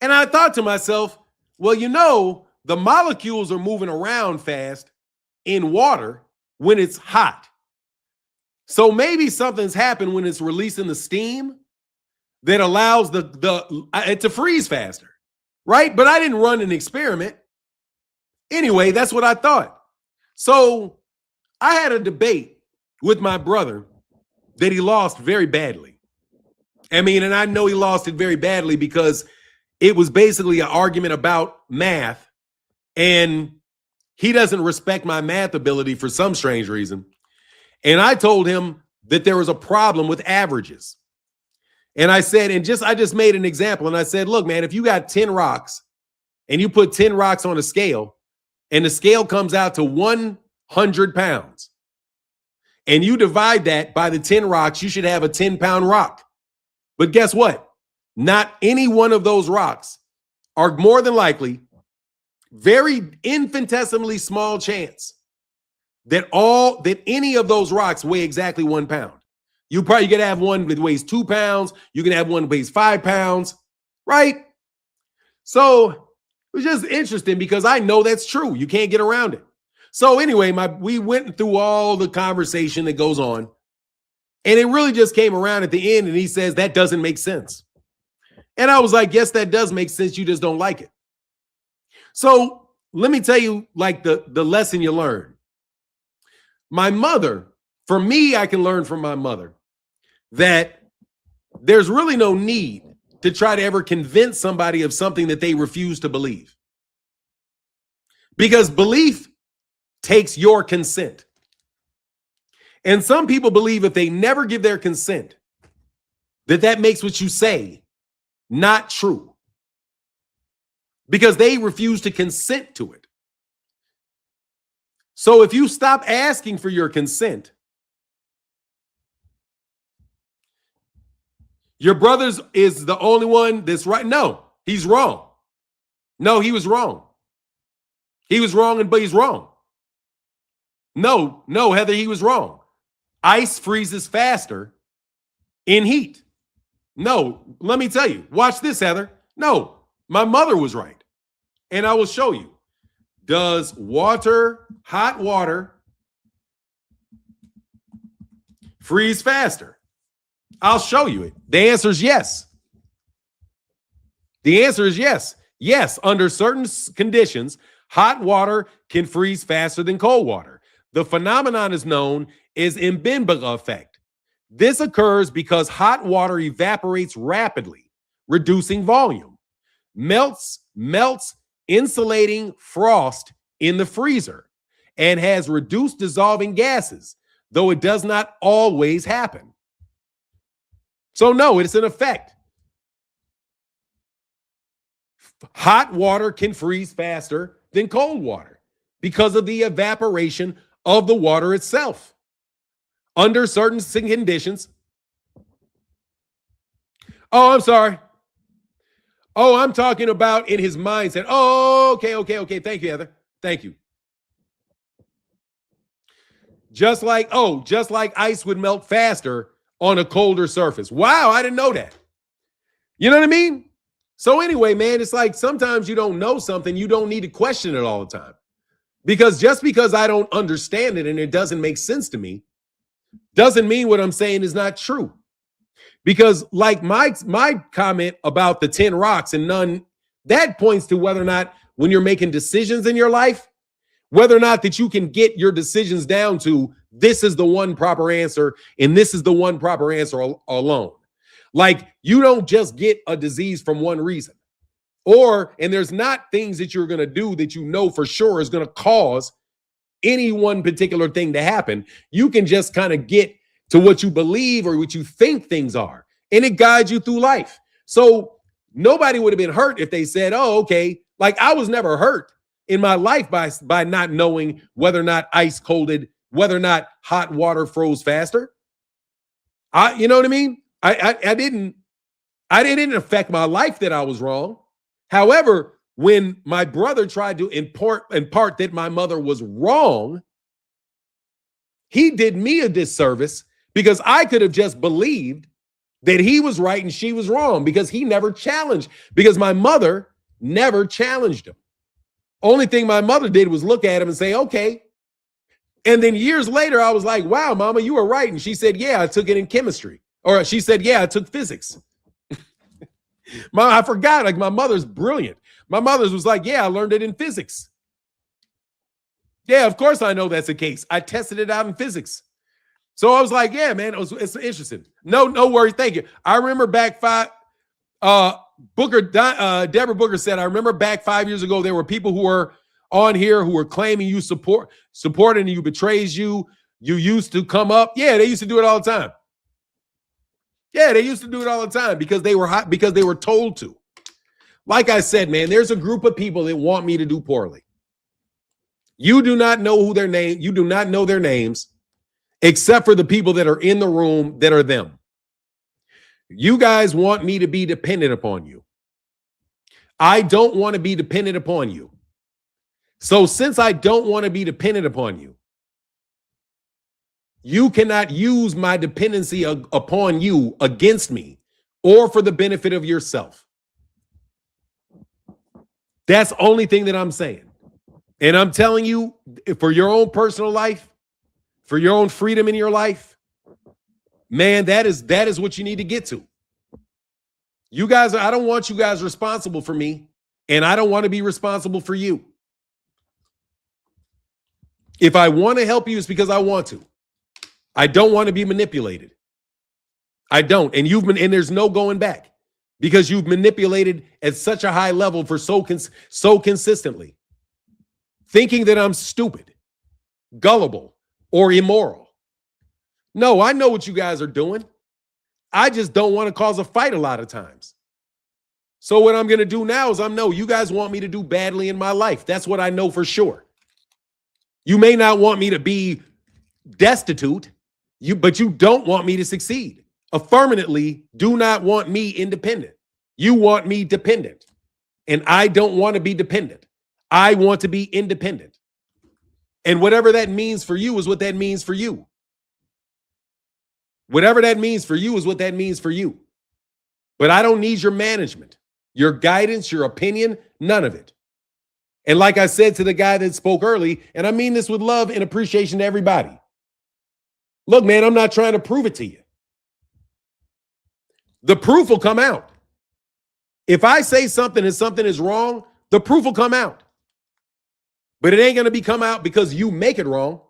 And I thought to myself, well, you know, the molecules are moving around fast in water when it's hot. So maybe something's happened when it's releasing the steam that allows it to freeze faster, right? But I didn't run an experiment. Anyway, that's what I thought. So I had a debate with my brother that he lost very badly. I mean, and I know he lost it very badly because it was basically an argument about math, and he doesn't respect my math ability for some strange reason. And I told him that there was a problem with averages. And I said, I just made an example. And I said, look, man, if you got 10 rocks and you put 10 rocks on a scale and the scale comes out to 100 pounds and you divide that by the 10 rocks, you should have a 10-pound rock. But guess what? Not any one of those rocks are more than likely very infinitesimally small chance that any of those rocks weigh exactly 1 pound. You probably could have one that weighs 2 pounds. You can have one that weighs 5 pounds, right? So it was just interesting because I know that's true. You can't get around it. So anyway, we went through all the conversation that goes on, and it really just came around at the end, and he says, that doesn't make sense. And I was like, yes, that does make sense. You just don't like it. So let me tell you like the lesson you learn. My mother, for me, I can learn from my mother that there's really no need to try to ever convince somebody of something that they refuse to believe. Because belief takes your consent. And some people believe if they never give their consent, that makes what you say not true. Because they refuse to consent to it. So if you stop asking for your consent, your brother's is the only one that's right. No, he's wrong. No, he was wrong. He was wrong, but he's wrong. No, Heather, he was wrong. Ice freezes faster in heat. No, let me tell you. Watch this, Heather. No, my mother was right. And I will show you. Does hot water, freeze faster? I'll show you it. The answer is yes. The answer is yes. Yes, under certain conditions, hot water can freeze faster than cold water. The phenomenon is known as Benn effect. This occurs because hot water evaporates rapidly, reducing volume, melts insulating frost in the freezer, and has reduced dissolving gases, though it does not always happen. So no, it's an effect. Hot water can freeze faster than cold water because of the evaporation of the water itself. Under certain conditions. Oh, I'm sorry. Oh, I'm talking about in his mindset. Oh, okay. Thank you, Heather. Thank you. Just like ice would melt faster on a colder surface. Wow, I didn't know that. You know what I mean? So anyway, man, it's like sometimes you don't know something, you don't need to question it all the time. Because just because I don't understand it and it doesn't make sense to me, doesn't mean what I'm saying is not true. Because like my comment about the 10 rocks and none, that points to whether or not when you're making decisions in your life, whether or not that you can get your decisions down to this is the one proper answer and this is the one proper answer alone. Like you don't just get a disease from one reason. And there's not things that you're going to do that you know for sure is going to cause any one particular thing to happen. You can just kind of get to what you believe or what you think things are, and it guides you through life. So nobody would have been hurt if they said, oh, okay, like I was never hurt in my life by not knowing whether or not ice colded, whether or not hot water froze faster. You know what I mean? I didn't affect my life that I was wrong. However, when my brother tried to impart that my mother was wrong, he did me a disservice because I could have just believed that he was right and she was wrong because he never challenged, because my mother never challenged him. Only thing my mother did was look at him and say, okay. And then years later, I was like, wow, mama, you were right. And she said, yeah, I took it in chemistry. Or she said, yeah, I took physics. I forgot, like my mother's brilliant. My mother's was like, yeah, I learned it in physics. Yeah, of course I know that's the case. I tested it out in physics. So I was like, yeah, man, it's interesting. No worries. Thank you. I remember back Deborah Booker said, I remember back 5 years ago, there were people who were on here who were claiming you supporting and you betrays you. You used to come up. Yeah, they used to do it all the time. Yeah, they used to do it all the time because they were hot, because they were told to. Like I said, man, there's a group of people that want me to do poorly. You do not know who their name, you do not know their names, except for the people that are in the room that are them. You guys want me to be dependent upon you. I don't want to be dependent upon you. So since I don't want to be dependent upon you, you cannot use my dependency upon you against me or for the benefit of yourself. That's the only thing that I'm saying. And I'm telling you, for your own personal life, for your own freedom in your life, man, that is what you need to get to. You guys, I don't want you guys responsible for me, and I don't want to be responsible for you. If I want to help you, it's because I want to. I don't want to be manipulated. I don't. And there's no going back because you've manipulated at such a high level for so consistently. Thinking that I'm stupid, gullible, or immoral. No, I know what you guys are doing. I just don't want to cause a fight a lot of times. So what I'm going to do now is you guys want me to do badly in my life. That's what I know for sure. You may not want me to be destitute, but you don't want me to succeed. Affirmatively, do not want me independent. You want me dependent. And I don't want to be dependent. I want to be independent. And whatever that means for you is what that means for you. Whatever that means for you is what that means for you. But I don't need your management, your guidance, your opinion, none of it. And like I said to the guy that spoke early, and I mean this with love and appreciation to everybody. Look, man, I'm not trying to prove it to you. The proof will come out. If I say something and something is wrong, the proof will come out. But it ain't going to come out because you make it wrong.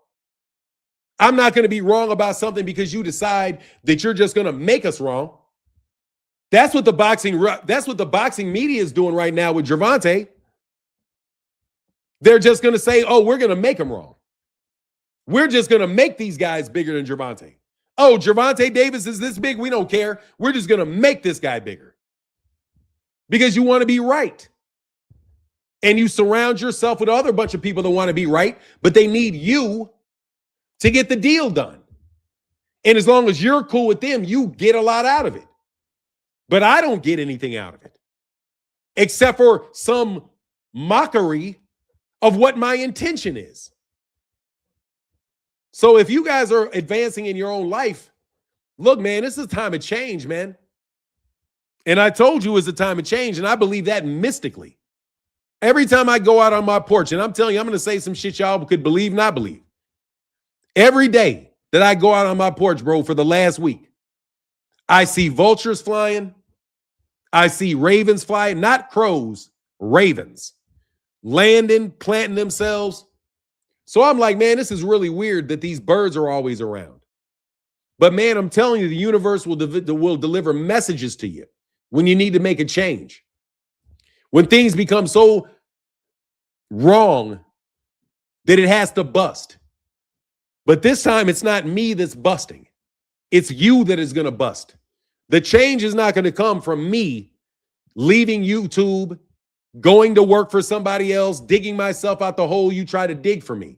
I'm not going to be wrong about something because you decide that you're just going to make us wrong. That's what the boxing media is doing right now with Gervonta. They're just going to say, oh, we're going to make him wrong. We're just going to make these guys bigger than Gervonta. Oh, Gervonta Davis is this big. We don't care. We're just going to make this guy bigger. Because you want to be right. And you surround yourself with other bunch of people that want to be right, but they need you to get the deal done. And as long as you're cool with them, you get a lot out of it. But I don't get anything out of it. Except for some mockery of what my intention is. So if you guys are advancing in your own life, look, man, this is a time of change, man. And I told you it's a time of change, and I believe that mystically. Every time I go out on my porch, and I'm telling you, I'm going to say some shit y'all could believe, not believe. Every day that I go out on my porch, bro, for the last week, I see vultures flying. I see ravens flying, not crows, ravens, landing, planting themselves. So I'm like, man, this is really weird that these birds are always around. But man, I'm telling you, the universe will deliver messages to you when you need to make a change. When things become so wrong that it has to bust. But this time, it's not me that's busting. It's you that is going to bust. The change is not going to come from me leaving YouTube, going to work for somebody else, digging myself out the hole you try to dig for me.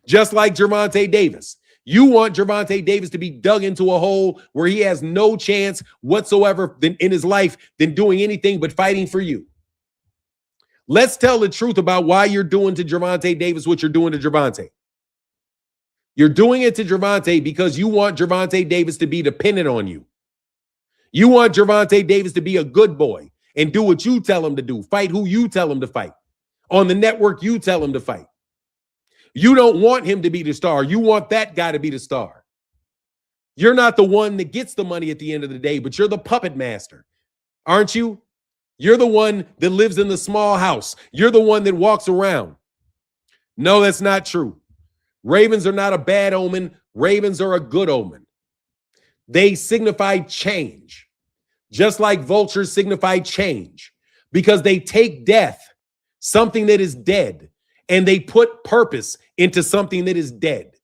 Just like Gervonta Davis. You want Gervonta Davis to be dug into a hole where he has no chance whatsoever in his life than doing anything but fighting for you. Let's tell the truth about why you're doing to Gervonta Davis what you're doing to Gervonta. You're doing it to Gervonta because you want Gervonta Davis to be dependent on you. You want Gervonta Davis to be a good boy and do what you tell him to do, fight who you tell him to fight, on the network you tell him to fight. You don't want him to be the star. You want that guy to be the star. You're not the one that gets the money at the end of the day, but you're the puppet master, aren't you? You're the one that lives in the small house. You're the one that walks around. No, that's not true. Ravens are not a bad omen. Ravens are a good omen. They signify change, just like vultures signify change, because they take death, something that is dead, and they put purpose into something that is dead.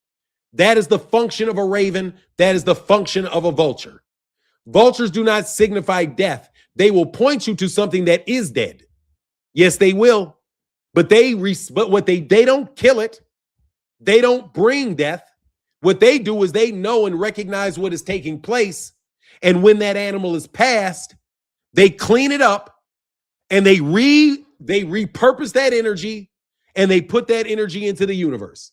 That is the function of a raven. That is the function of a vulture. Vultures do not signify death. They will point you to something that is dead. Yes, they will. But they don't kill it. They don't bring death. What they do is they know and recognize what is taking place. And when that animal is passed, they clean it up and they repurpose that energy and they put that energy into the universe.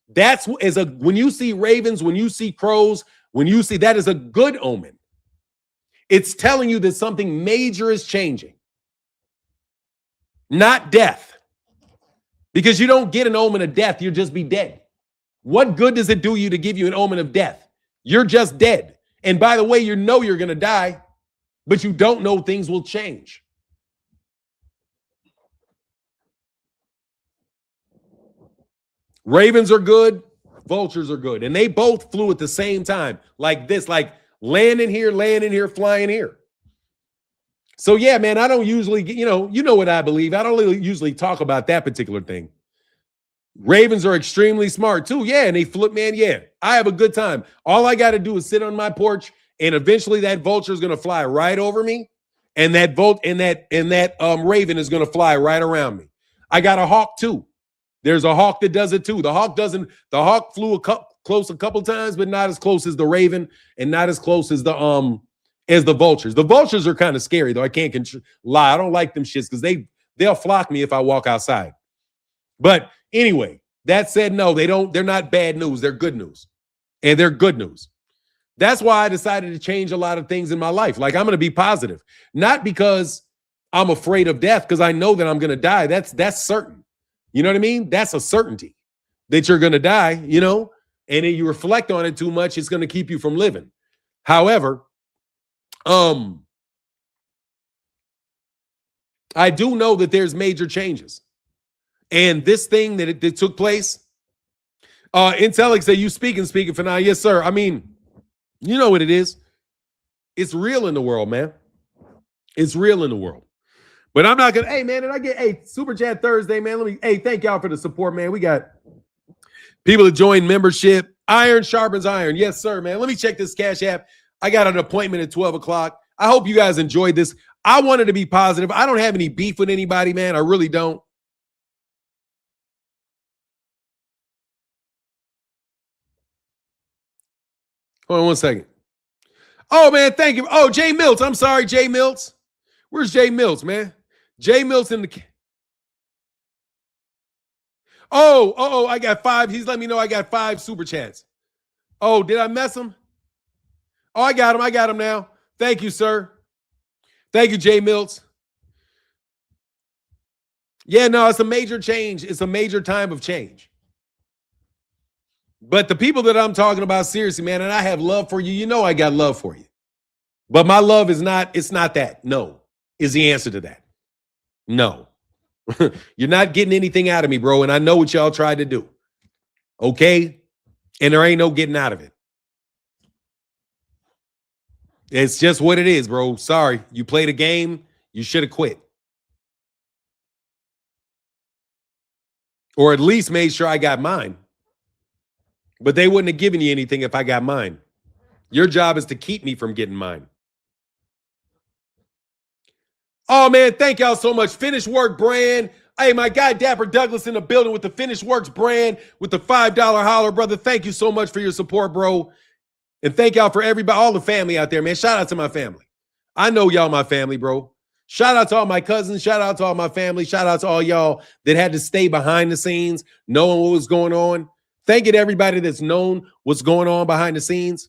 That's when you see ravens, when you see crows, when you see that is a good omen. It's telling you that something major is changing, not death. Because you don't get an omen of death, you'll just be dead. What good does it do you to give you an omen of death? You're just dead. And by the way, you know you're going to die, but you don't know things will change. Ravens are good. Vultures are good. And they both flew at the same time, like this, like landing here, flying here. So, yeah, man, I don't usually, you know what I believe. I don't really usually talk about that particular thing. Ravens are extremely smart, too. Yeah, and they flip, man. Yeah, I have a good time. All I got to do is sit on my porch, and eventually that vulture is going to fly right over me, and that raven is going to fly right around me. I got a hawk, too. There's a hawk that does it, too. The hawk flew close a couple times, but not as close as the raven and not as close as the vultures. The vultures are kind of scary, though. I can't lie. I don't like them shits because they'll flock me if I walk outside. But anyway, that said, no, they don't. They're not bad news. They're good news. And they're good news. That's why I decided to change a lot of things in my life. Like, I'm going to be positive. Not because I'm afraid of death, because I know that I'm going to die. That's certain. You know what I mean? That's a certainty that you're going to die, you know? And then you reflect on it too much, it's going to keep you from living. However, I do know that there's major changes. And this thing that took place, Intellix say, you speaking for now. Yes, sir. I mean, you know what it is. It's real in the world, man. It's real in the world. But I'm not going to, hey, man, did I get, Super Chat Thursday, man? Thank y'all for the support, man. We got people that join membership. Iron sharpens iron. Yes, sir, man. Let me check this Cash App. I got an appointment at 12 o'clock. I hope you guys enjoyed this. I wanted to be positive. I don't have any beef with anybody, man. I really don't. Hold on one second. Oh, man, thank you. Oh, Jay Mills. I'm sorry, Jay Mills. Where's Jay Mills, man? Jay Mills in the... Oh, I got 5. He's letting me know I got 5 Super Chats. Oh, did I mess him? Oh, I got him now. Thank you, sir. Thank you, Jay Mills. Yeah, no, it's a major change. It's a major time of change. But the people that I'm talking about, seriously, man, and I have love for you. You know I got love for you. But my love is not, it's not that. No, is the answer to that. No. You're not getting anything out of me, bro, and I know what y'all tried to do. Okay? And there ain't no getting out of it. It's just what it is, bro. Sorry. You played a game. You should have quit. Or at least made sure I got mine. But they wouldn't have given you anything if I got mine. Your job is to keep me from getting mine. Oh, man, thank y'all so much. Finished Work brand. Hey, my guy Dapper Douglas in the building with the Finished Works brand with the $5 holler, brother. Thank you so much for your support, bro. And thank y'all for everybody, all the family out there, man. Shout out to my family. I know y'all my family, bro. Shout out to all my cousins. Shout out to all my family. Shout out to all y'all that had to stay behind the scenes, knowing what was going on. Thank you to everybody that's known what's going on behind the scenes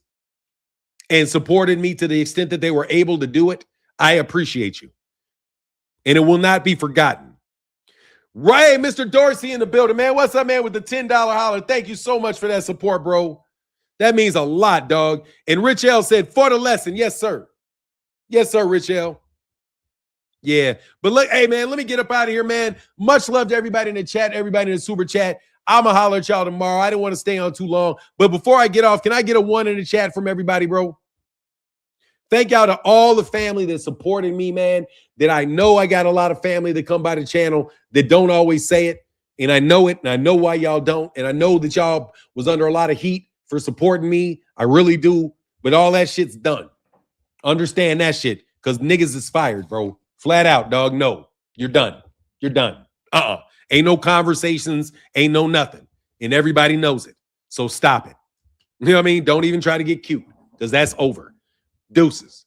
and supported me to the extent that they were able to do it. I appreciate you. And it will not be forgotten. Right, Mr. Dorsey in the building, man. What's up, man, with the $10 holler? Thank you so much for that support, bro. That means a lot, dog. And Rich L said, for the lesson. Yes, sir. Yes, sir, Rich L. Yeah. But look, hey, man, let me get up out of here, man. Much love to everybody in the chat, everybody in the super chat. I'm going to holler at y'all tomorrow. I didn't want to stay on too long. But before I get off, can I get a 1 in the chat from everybody, bro? Thank y'all to all the family that supported me, man, that I know I got a lot of family that come by the channel that don't always say it. And I know it, and I know why y'all don't. And I know that y'all was under a lot of heat for supporting me. I really do. But all that shit's done. Understand that shit, because niggas is fired, bro. Flat out, dog. No, you're done. You're done. Ain't no conversations. Ain't no nothing. And everybody knows it. So stop it. You know what I mean? Don't even try to get cute, because that's over. Deuces.